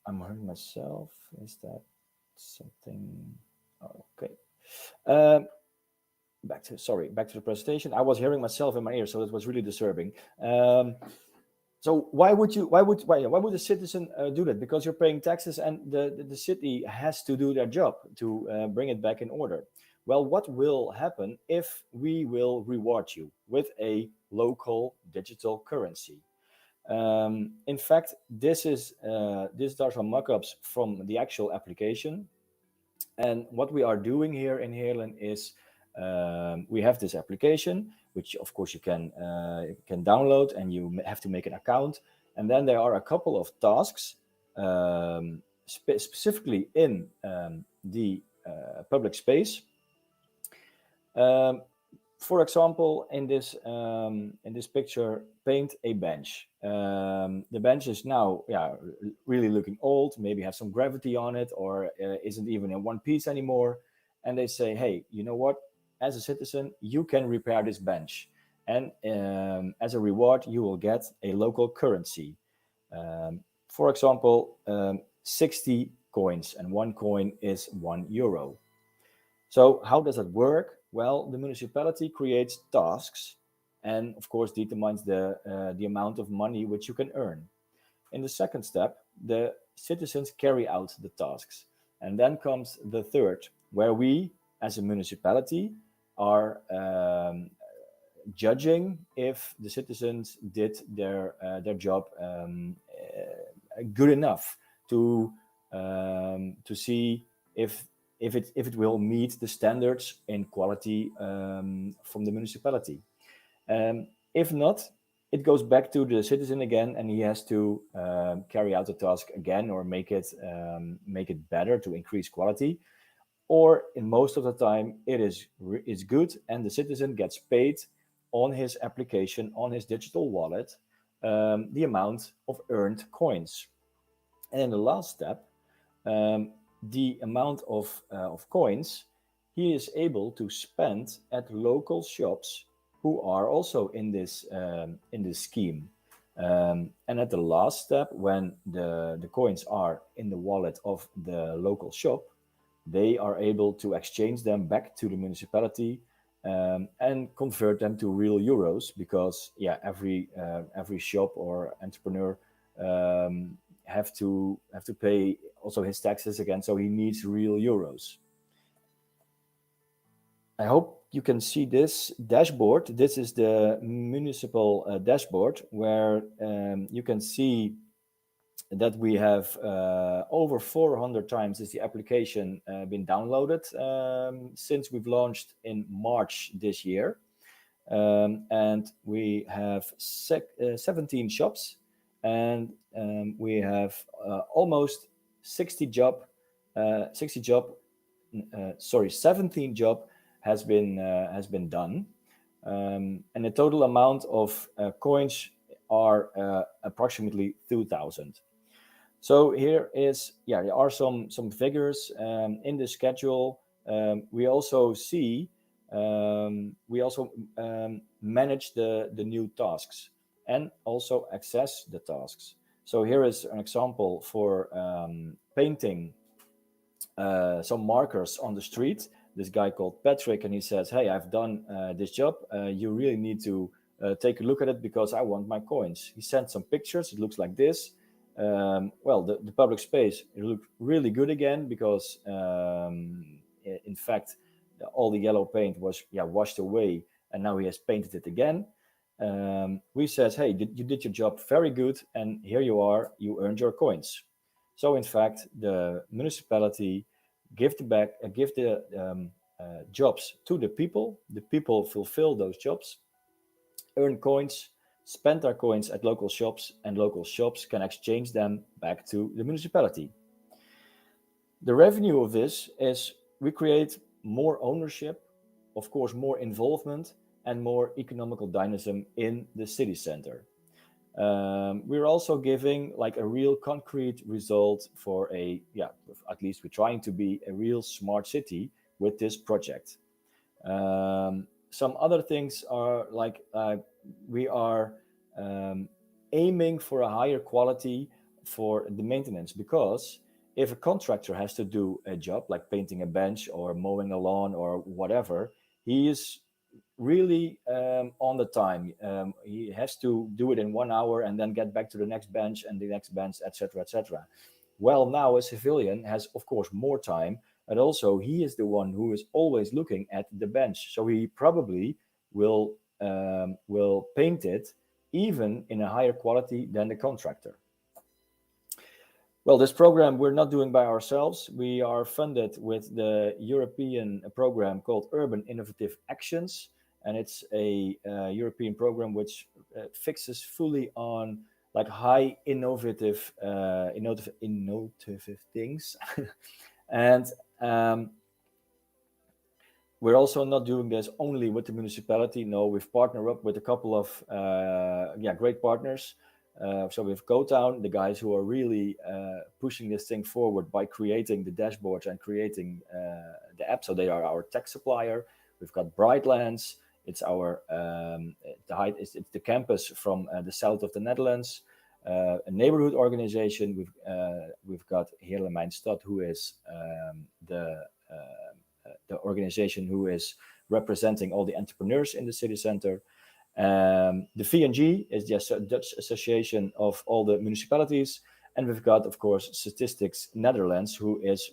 I'm hurting myself. Is that something? Oh, okay. Um, back to the presentation. I was hearing myself in my ear, so it was really disturbing. So why would the citizen do that? Because you're paying taxes, and the city has to do their job to bring it back in order. Well, what will happen if we will reward you with a local digital currency? In fact, these are some mock-ups from the actual application. And what we are doing here in Heerlen is we have this application, which of course you can download, and you have to make an account. And then there are a couple of tasks specifically in the public space. For example, in this picture, paint a bench. The bench is now, really looking old. Maybe have some gravity on it, or isn't even in one piece anymore. And they say, "Hey, you know what? As a citizen, you can repair this bench, and as a reward, you will get a local currency. For example, 60 coins, and one coin is €1. So how does that work? Well, the municipality creates tasks, and of course determines the amount of money which you can earn. In the second step, the citizens carry out the tasks, and then comes the third, where we, as a municipality, are judging if the citizens did their job good enough to see if it will meet the standards in quality from the municipality. If not, it goes back to the citizen again, and he has to carry out the task again, or make it better to increase quality. Or in most of the time, it is good, and the citizen gets paid on his application, on his digital wallet, the amount of earned coins. And in the last step, the amount of coins he is able to spend at local shops who are also in this scheme. And at the last step, when the coins are in the wallet of the local shop, they are able to exchange them back to the municipality and convert them to real euros, because every shop or entrepreneur have to pay also his taxes again, so he needs real euros. I hope you can see this dashboard. This is the municipal dashboard, where you can see that we have over 400 times is the application been downloaded since we've launched in March this year. And we have 17 shops, and we have almost 17 job has been done, and the total amount of coins are approximately 2,000. So here is there are some figures in the schedule. We also see manage the new tasks and also access the tasks. So here is an example for painting some markers on the street. This guy called Patrick, and he says, "Hey, I've done this job. You really need to take a look at it, because I want my coins." He sent some pictures. It looks like this. The public space, it looked really good again, because in fact all the yellow paint was washed away, and now he has painted it again. We says, "Hey, you did your job very good, and here you are, you earned your coins." So in fact, the municipality give the jobs to the people fulfill those jobs, earn coins, spend their coins at local shops, and local shops can exchange them back to the municipality. The revenue of this is we create more ownership, of course, more involvement, and more economical dynamism in the city center. We're also giving like a real concrete result for at least we're trying to be a real smart city with this project. Some other things are like we are aiming for a higher quality for the maintenance, because if a contractor has to do a job like painting a bench or mowing a lawn or whatever, he is really on the time. He has to do it in 1 hour and then get back to the next bench and the next bench, etc., etc. Well, now a civilian has, of course, more time, but also he is the one who is always looking at the bench. So he probably will paint it even in a higher quality than the contractor. Well, this program we're not doing by ourselves. We are funded with the European program called Urban Innovative Actions, and it's a European program which fixes fully on like high innovative things. And we're also not doing this only with the municipality. No, we've partnered up with a couple of great partners. So with GoTown, the guys who are really pushing this thing forward by creating the dashboards and creating the app. So they are our tech supplier. We've got Brightlands. It's our it's the campus from the south of the Netherlands. A neighborhood organization. We've got Heerlen Mijn Stad, who is the organization who is representing all the entrepreneurs in the city center. The VNG is the Dutch Association of all the municipalities, and we've got, of course, Statistics Netherlands, who is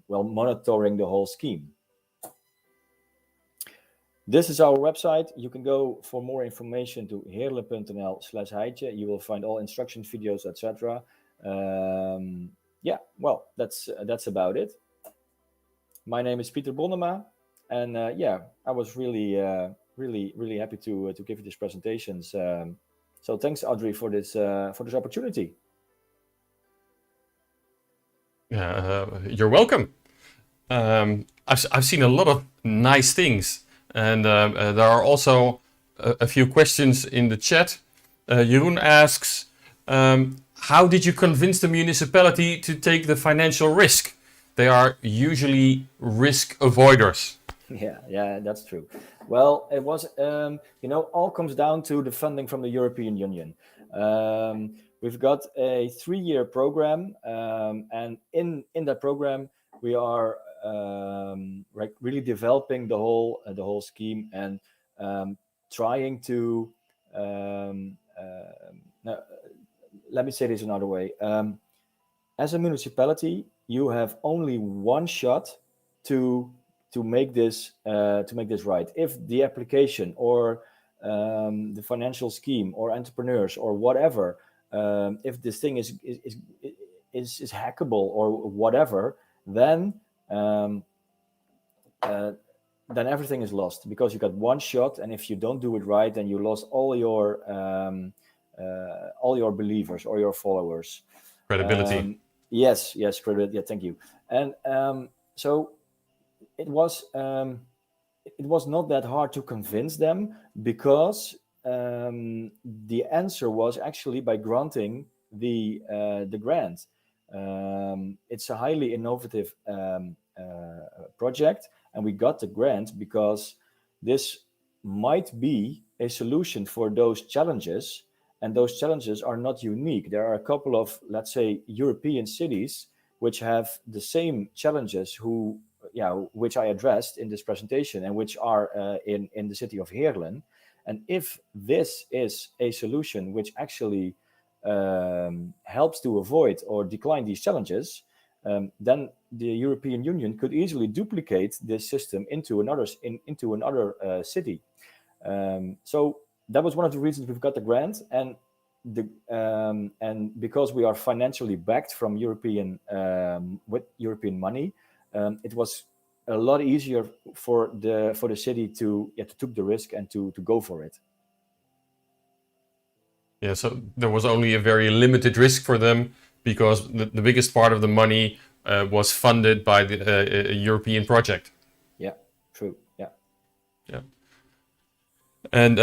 monitoring the whole scheme. This is our website. You can go for more information to heerlen.nl/heitje. You will find all instruction videos, etc. That's about it. My name is Pieter Bonnema. And I was really happy to give you these presentations. So thanks, Audrey, for this opportunity. You're welcome. I've seen a lot of nice things, and there are also a few questions in the chat. Jeroen asks, how did you convince the municipality to take the financial risk? They are usually risk avoiders. Yeah, that's true. Well, it was, all comes down to the funding from the European Union. We've got a 3-year program, and in that program, we are really developing the whole scheme and trying to. Let me say this another way. As a municipality, you have only one shot to make this right. If the application or the financial scheme or entrepreneurs or whatever, if this thing is hackable or whatever, then everything is lost, because you got one shot, and if you don't do it right, then you lost all your believers or your followers. Credibility. Yes, credibility. Yeah, thank you. And so it was not that hard to convince them, because the answer was actually by granting the grant. It's a highly innovative project, and we got the grant because this might be a solution for those challenges, and those challenges are not unique. There are a couple of, let's say, European cities which have the same challenges which I addressed in this presentation, and which are in the city of Heerlen. And if this is a solution which actually helps to avoid or decline these challenges, then the European Union could easily duplicate this system into another city. So that was one of the reasons we've got the grant, and because we are financially backed from European with European money, it was a lot easier for the city to take the risk and to go for it. Yeah, so there was only a very limited risk for them because the biggest part of the money was funded by the European project. Yeah, true. Yeah. Yeah. And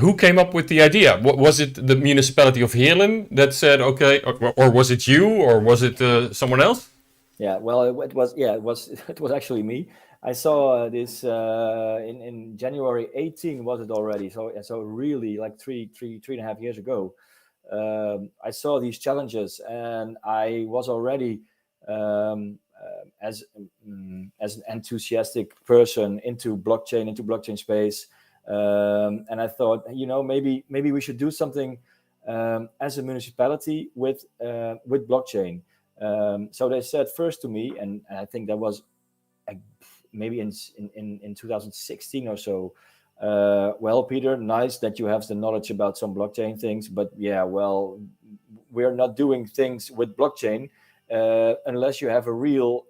who came up with the idea? Was it the municipality of Heerlen that said, okay, or was it you, or was it someone else? Yeah, well, it was it was actually me. I saw this in January 18 was it already? So really like three and a half years ago. I saw these challenges, and I was already as an enthusiastic person into blockchain space, and I thought, maybe we should do something as a municipality with blockchain. So they said first to me, and I think that was maybe in 2016 or so. Well, Peter, nice that you have the knowledge about some blockchain things, but yeah, well, we're not doing things with blockchain unless you have a real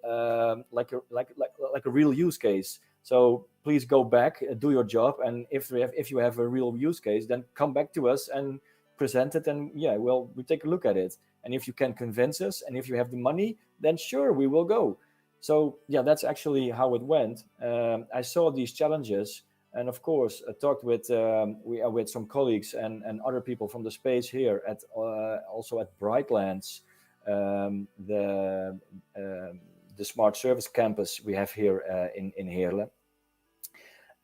like a real use case. So please go back, do your job, and if you have a real use case, then come back to us and present it, and yeah, well, we take a look at it. And if you can convince us, and if you have the money, then sure, we will go. So yeah, that's actually how it went. I saw these challenges, and of course, I talked with with some colleagues and other people from the space here at also at Brightlands, the smart service campus we have here in Heerlen.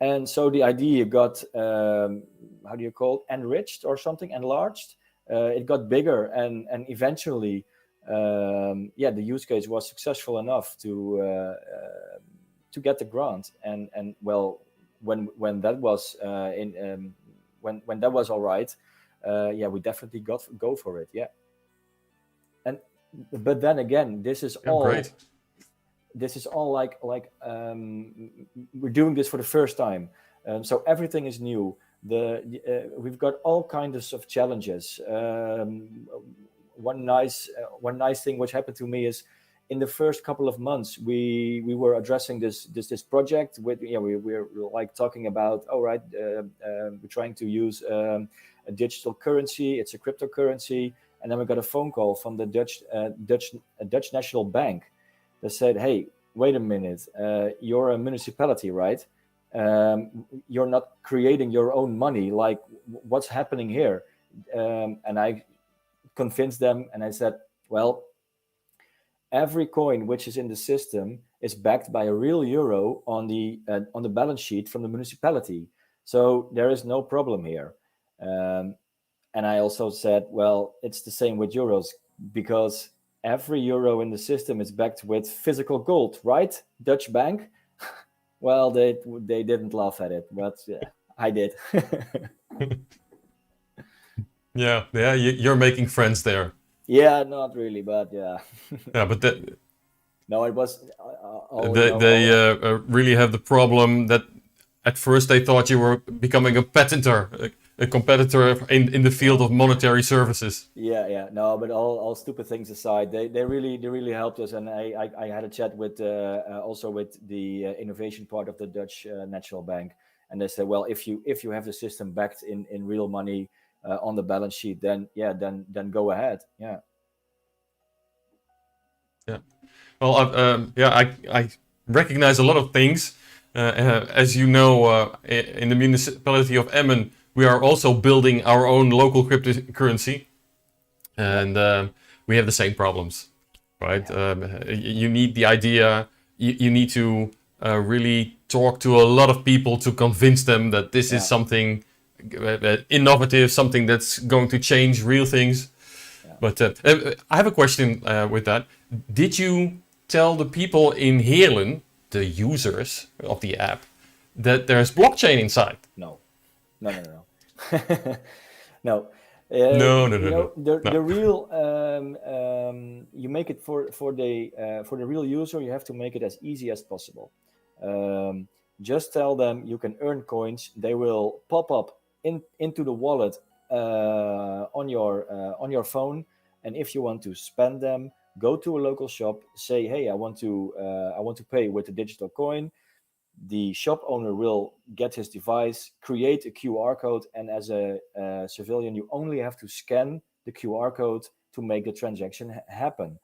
And so the idea got how do you call it, enriched or something, enlarged. It got bigger, and eventually, the use case was successful enough to get the grant. And well, when that was when that was all right, we definitely go for it. Yeah. But then again, this is all Great. This is all like we're doing this for the first time, so everything is new. We've got all kinds of challenges. One nice thing which happened to me is in the first couple of months we were addressing this project with we're like talking about, all right, we're trying to use a digital currency. It's a cryptocurrency, and then we got a phone call from the Dutch National Bank that said, hey, wait a minute, you're a municipality, right? You're not creating your own money. Like, what's happening here? And I convinced them, and I said, well, every coin which is in the system is backed by a real euro on the balance sheet from the municipality. So there is no problem here. And I also said, well, it's the same with euros, because every euro in the system is backed with physical gold, right? Dutch bank. Well, they didn't laugh at it, but I did. Yeah, you're making friends there. Yeah, not really, but yeah. Yeah, but No, it was. they really have the problem that at first they thought you were becoming a patenter, a competitor in the field of monetary services. Yeah. No, but all stupid things aside, they really helped us, and I had a chat with also with the innovation part of the Dutch National Bank, and they said, well, if you have the system backed in real money on the balance sheet, then then go ahead. Yeah. Yeah. Well, I recognize a lot of things. As you know, in the municipality of Emmen, we are also building our own local cryptocurrency, and we have the same problems, right? You need the idea. You need to really talk to a lot of people to convince them that this is something innovative, something that's going to change real things. Yeah. But I have a question with that. Did you tell the people in Heerlen, the users of the app, that there's blockchain inside? No. No. The real you make it for the real user. You have to make it as easy as possible. Just tell them you can earn coins. They will pop up into the wallet on your phone, and if you want to spend them, go to a local shop. Say, hey, I want to pay with a digital coin. the shop owner will get his device, create a QR code, and as a civilian, you only have to scan the QR code to make the transaction happen.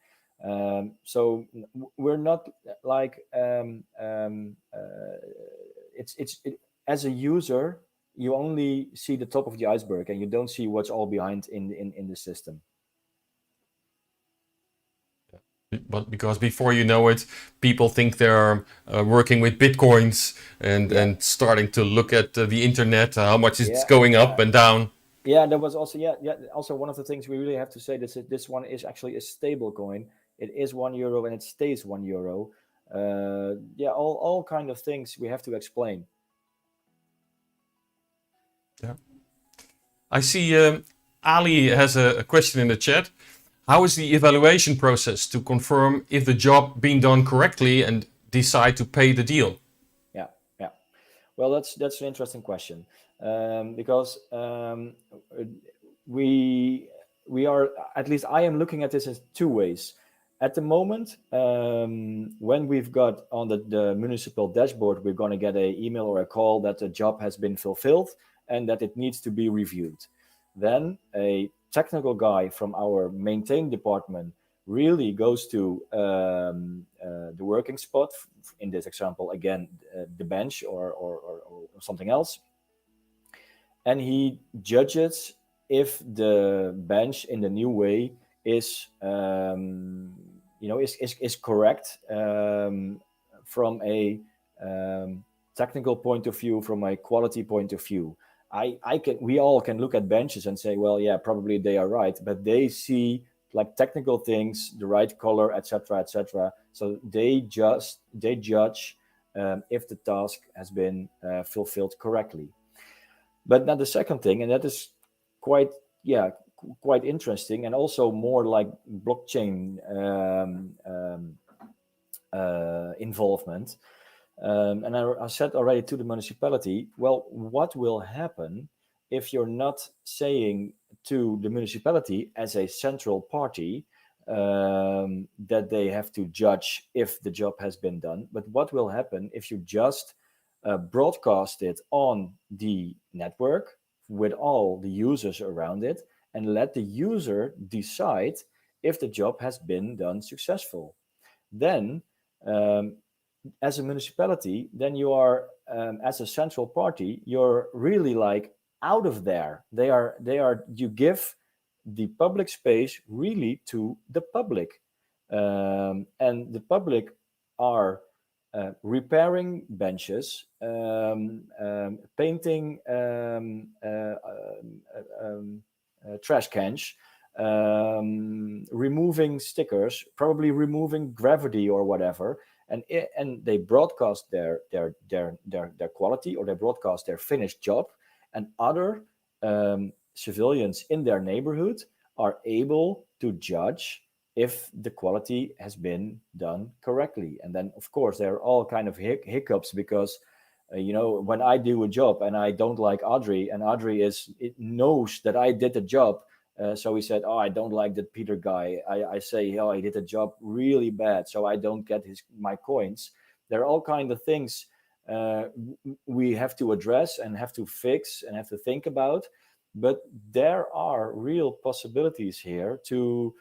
So we're not like as a user, you only see the top of the iceberg and you don't see what's all behind in the system. But because before you know it, people think they're working with bitcoins and starting to look at the internet, how much it's going up and down. Yeah, that was also also one of the things we really have to say. This one is actually a stable coin. It is €1 and it stays €1. All kind of things we have to explain. Yeah, I see Ali has a question in the chat. How is the evaluation process to confirm if the job being done correctly and decide to pay the deal? Yeah. Well, that's an interesting question because we are, at least I am looking at this in two ways. At the moment, when we've got on the municipal dashboard, we're going to get an email or a call that the job has been fulfilled and that it needs to be reviewed. Then a technical guy from our maintain department really goes to the working spot, in this example, again, the bench or something else. And he judges if the bench in the new way is correct from a technical point of view, from a quality point of view. We all can look at benches and say, well, yeah, probably they are right, but they see like technical things, the right color, etc., etc. So they judge if the task has been fulfilled correctly. But now the second thing, and that is quite interesting, and also more like blockchain involvement. And I said already to the municipality, well, what will happen if you're not saying to the municipality as a central party that they have to judge if the job has been done, but what will happen if you just broadcast it on the network with all the users around it and let the user decide if the job has been done successful? Then as a municipality, then you are as a central party, you're really like out of there. You give the public space really to the public, and the public are repairing benches, painting trash cans, removing stickers, probably removing gravity or whatever. And they broadcast their quality, or they broadcast their finished job, and other civilians in their neighborhood are able to judge if the quality has been done correctly. And then, of course, there are all kind of hiccups because when I do a job and I don't like Audrey, and Audrey knows that I did the job. So he said, oh, I don't like that Peter guy. I say, oh, he did a job really bad, so I don't get my coins. There are all kinds of things we have to address and have to fix and have to think about. But there are real possibilities here to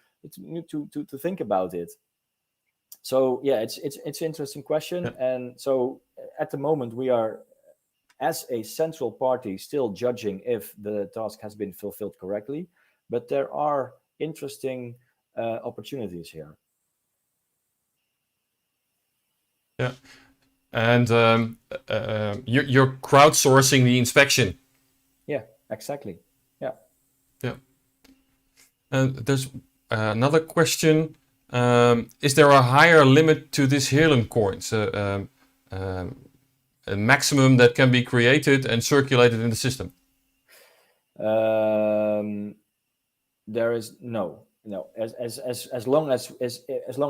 think about it. So yeah, it's an interesting question. Yeah. And so at the moment we are, as a central party, still judging if the task has been fulfilled correctly. But there are interesting opportunities here. Yeah, and you're crowdsourcing the inspection. Yeah, exactly. Yeah. Yeah. And there's another question. Is there a higher limit to this Heerlen coins? A maximum that can be created and circulated in the system? There is no. As long as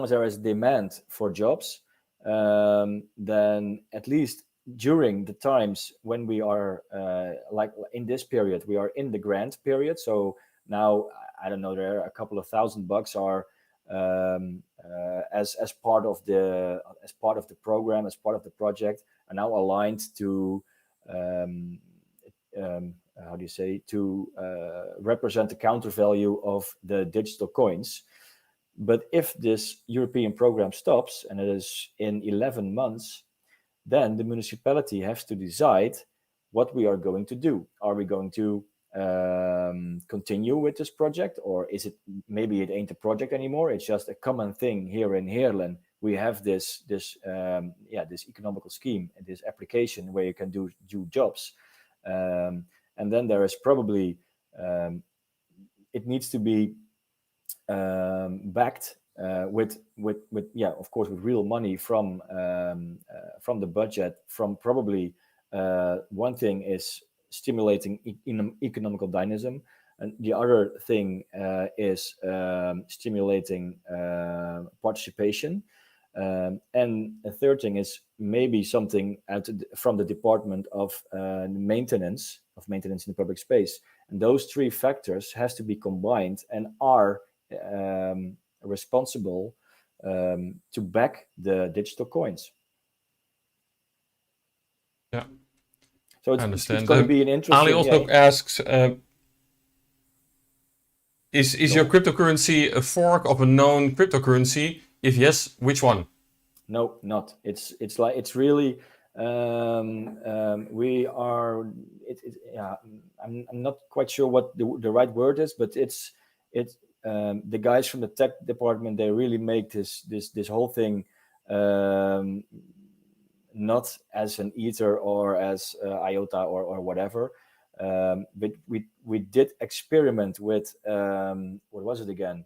there is demand for jobs, then at least during the times when we are like in this period, we are in the grant period. So now I don't know, there are a couple of $1,000 are as part of the program, as part of the project. now aligned to how do you say, to represent the counter value of the digital coins. But if this European program stops, and it is in 11 months, then the municipality has to decide what we are going to do. Are we going to continue with this project, or is it, maybe it ain't a project anymore, it's just a common thing here in Heerlen. We have this economical scheme, this application where you can do jobs, and then there is probably it needs to be backed with of course with real money from the budget. From probably one thing is stimulating economical dynamism, and the other thing is stimulating participation, and a third thing is maybe something from the department of maintenance in the public space. And those three factors has to be combined and are responsible to back the digital coins. Yeah. So I understand. it's going to be an interesting... Ali also asks, is your cryptocurrency a fork of a known cryptocurrency? If yes, which one? No, not. It's really... we are... I'm not quite sure what the right word is, but it's the guys from the tech department, they really make this whole thing not as an Ether or as IOTA or whatever. But we did experiment with what was it again?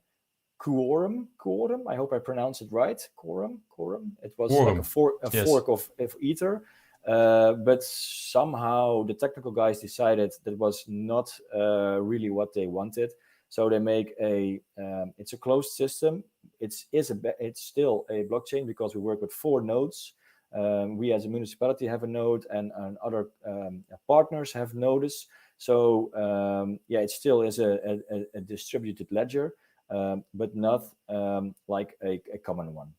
Quorum. I hope I pronounced it right. Quorum. It was Quorum. Like a fork of Ether. But somehow the technical guys decided that was not really what they wanted. So they make it's a closed system. It's still a blockchain because we work with 4 nodes. We as a municipality have a node, and other partners have nodes. So it still is a distributed ledger, but not like a common one,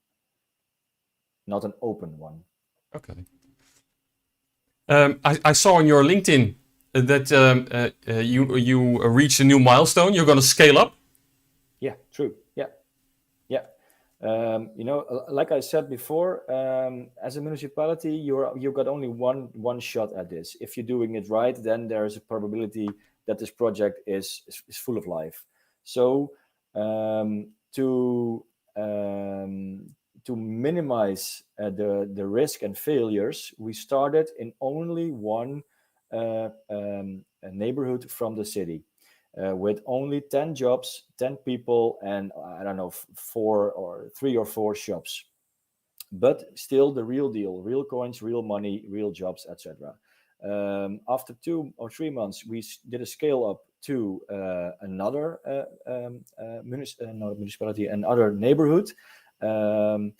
not an open one. Okay. I saw on your LinkedIn that you reached a new milestone. You're going to scale up. Yeah, true. Yeah. Like I said before, as a municipality, you've got only one shot at this. If you're doing it right, then there is a probability that this project is full of life. So to minimize the risk and failures, we started in only one neighborhood from the city, with only 10 jobs, 10 people, and I don't know, 3 or 4 shops. But still the real deal, real coins, real money, real jobs, etc. After 2 or 3 months, we did a scale up to another municipality, another neighborhood. And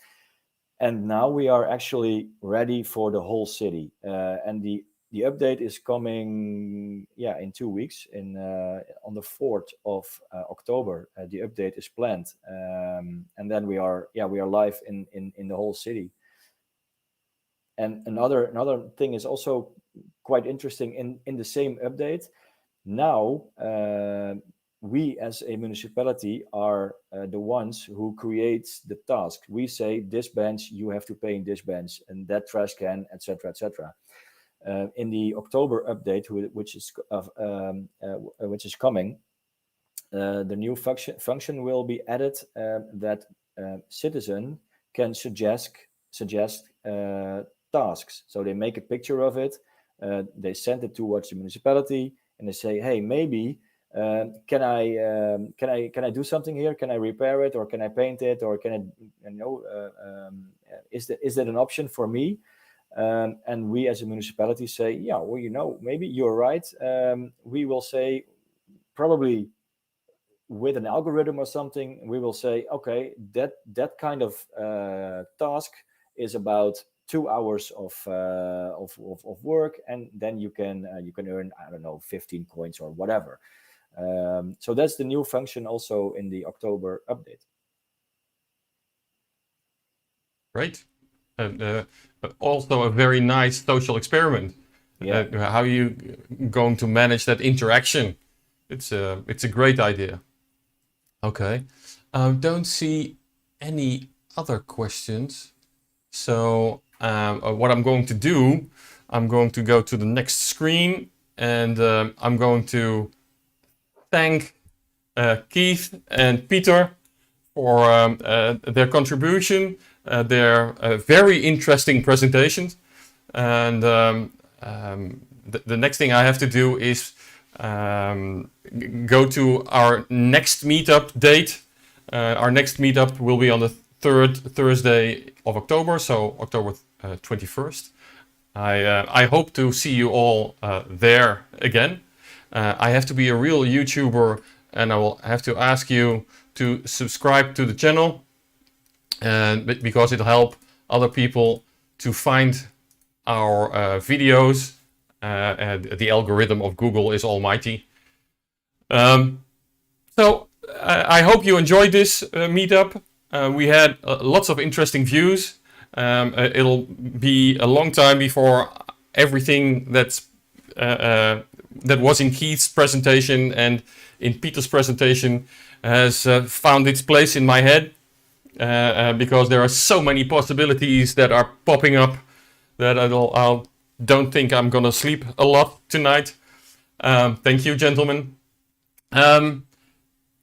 now we are actually ready for the whole city. And the update is coming, in 2 weeks. On the 4th of October, the update is planned, and then we are live in the whole city. And another thing is also quite interesting in the same update. Now we as a municipality are the ones who creates the task. We say this bench, you have to pay in this bench, and that trash can, etc., etc. In the October update, which is coming, the new function will be added that citizen can suggest tasks. So they make a picture of it, they send it towards the municipality, and they say, hey, maybe can I do something here? Can I repair it, or can I paint it, or can I is that an option for me? And we as a municipality say, maybe you're right. We will say, probably with an algorithm or something, we will say, okay, that kind of task is about 2 hours of work, and then you can earn, I don't know, 15 coins or whatever. So that's the new function also in the October update. Great. also a very nice social experiment. Yeah. How are you going to manage that interaction? It's a great idea. Okay, don't see any other questions. So what I'm going to do, I'm going to go to the next screen, and I'm going to thank Keith and Peter for their contribution, their very interesting presentations. And the next thing I have to do is go to our next meetup date. Our next meetup will be on the 3rd Thursday of October, so October 21st. I hope to see you all there again. I have to be a real YouTuber, and I will have to ask you to subscribe to the channel, and because it'll help other people to find our videos. And the algorithm of Google is almighty. So I hope you enjoyed this meetup. We had lots of interesting views. It'll be a long time before everything that was in Keith's presentation and in Peter's presentation has found its place in my head, because there are so many possibilities that are popping up that I don't think I'm gonna sleep a lot tonight. Thank you, gentlemen.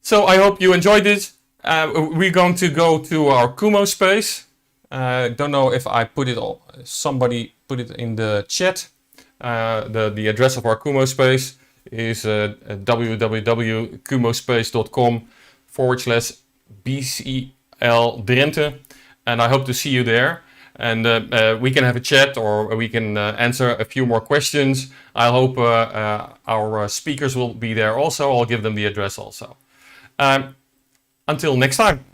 So I hope you enjoyed this. We're going to go to our Kumo space. Don't know if I put it all. Somebody put it in the chat. The address of our Kumo space is www.kumospace.com/BCL Drenthe, and I hope to see you there. And we can have a chat, or we can answer a few more questions. I hope our speakers will be there also. I'll give them the address also. Until next time.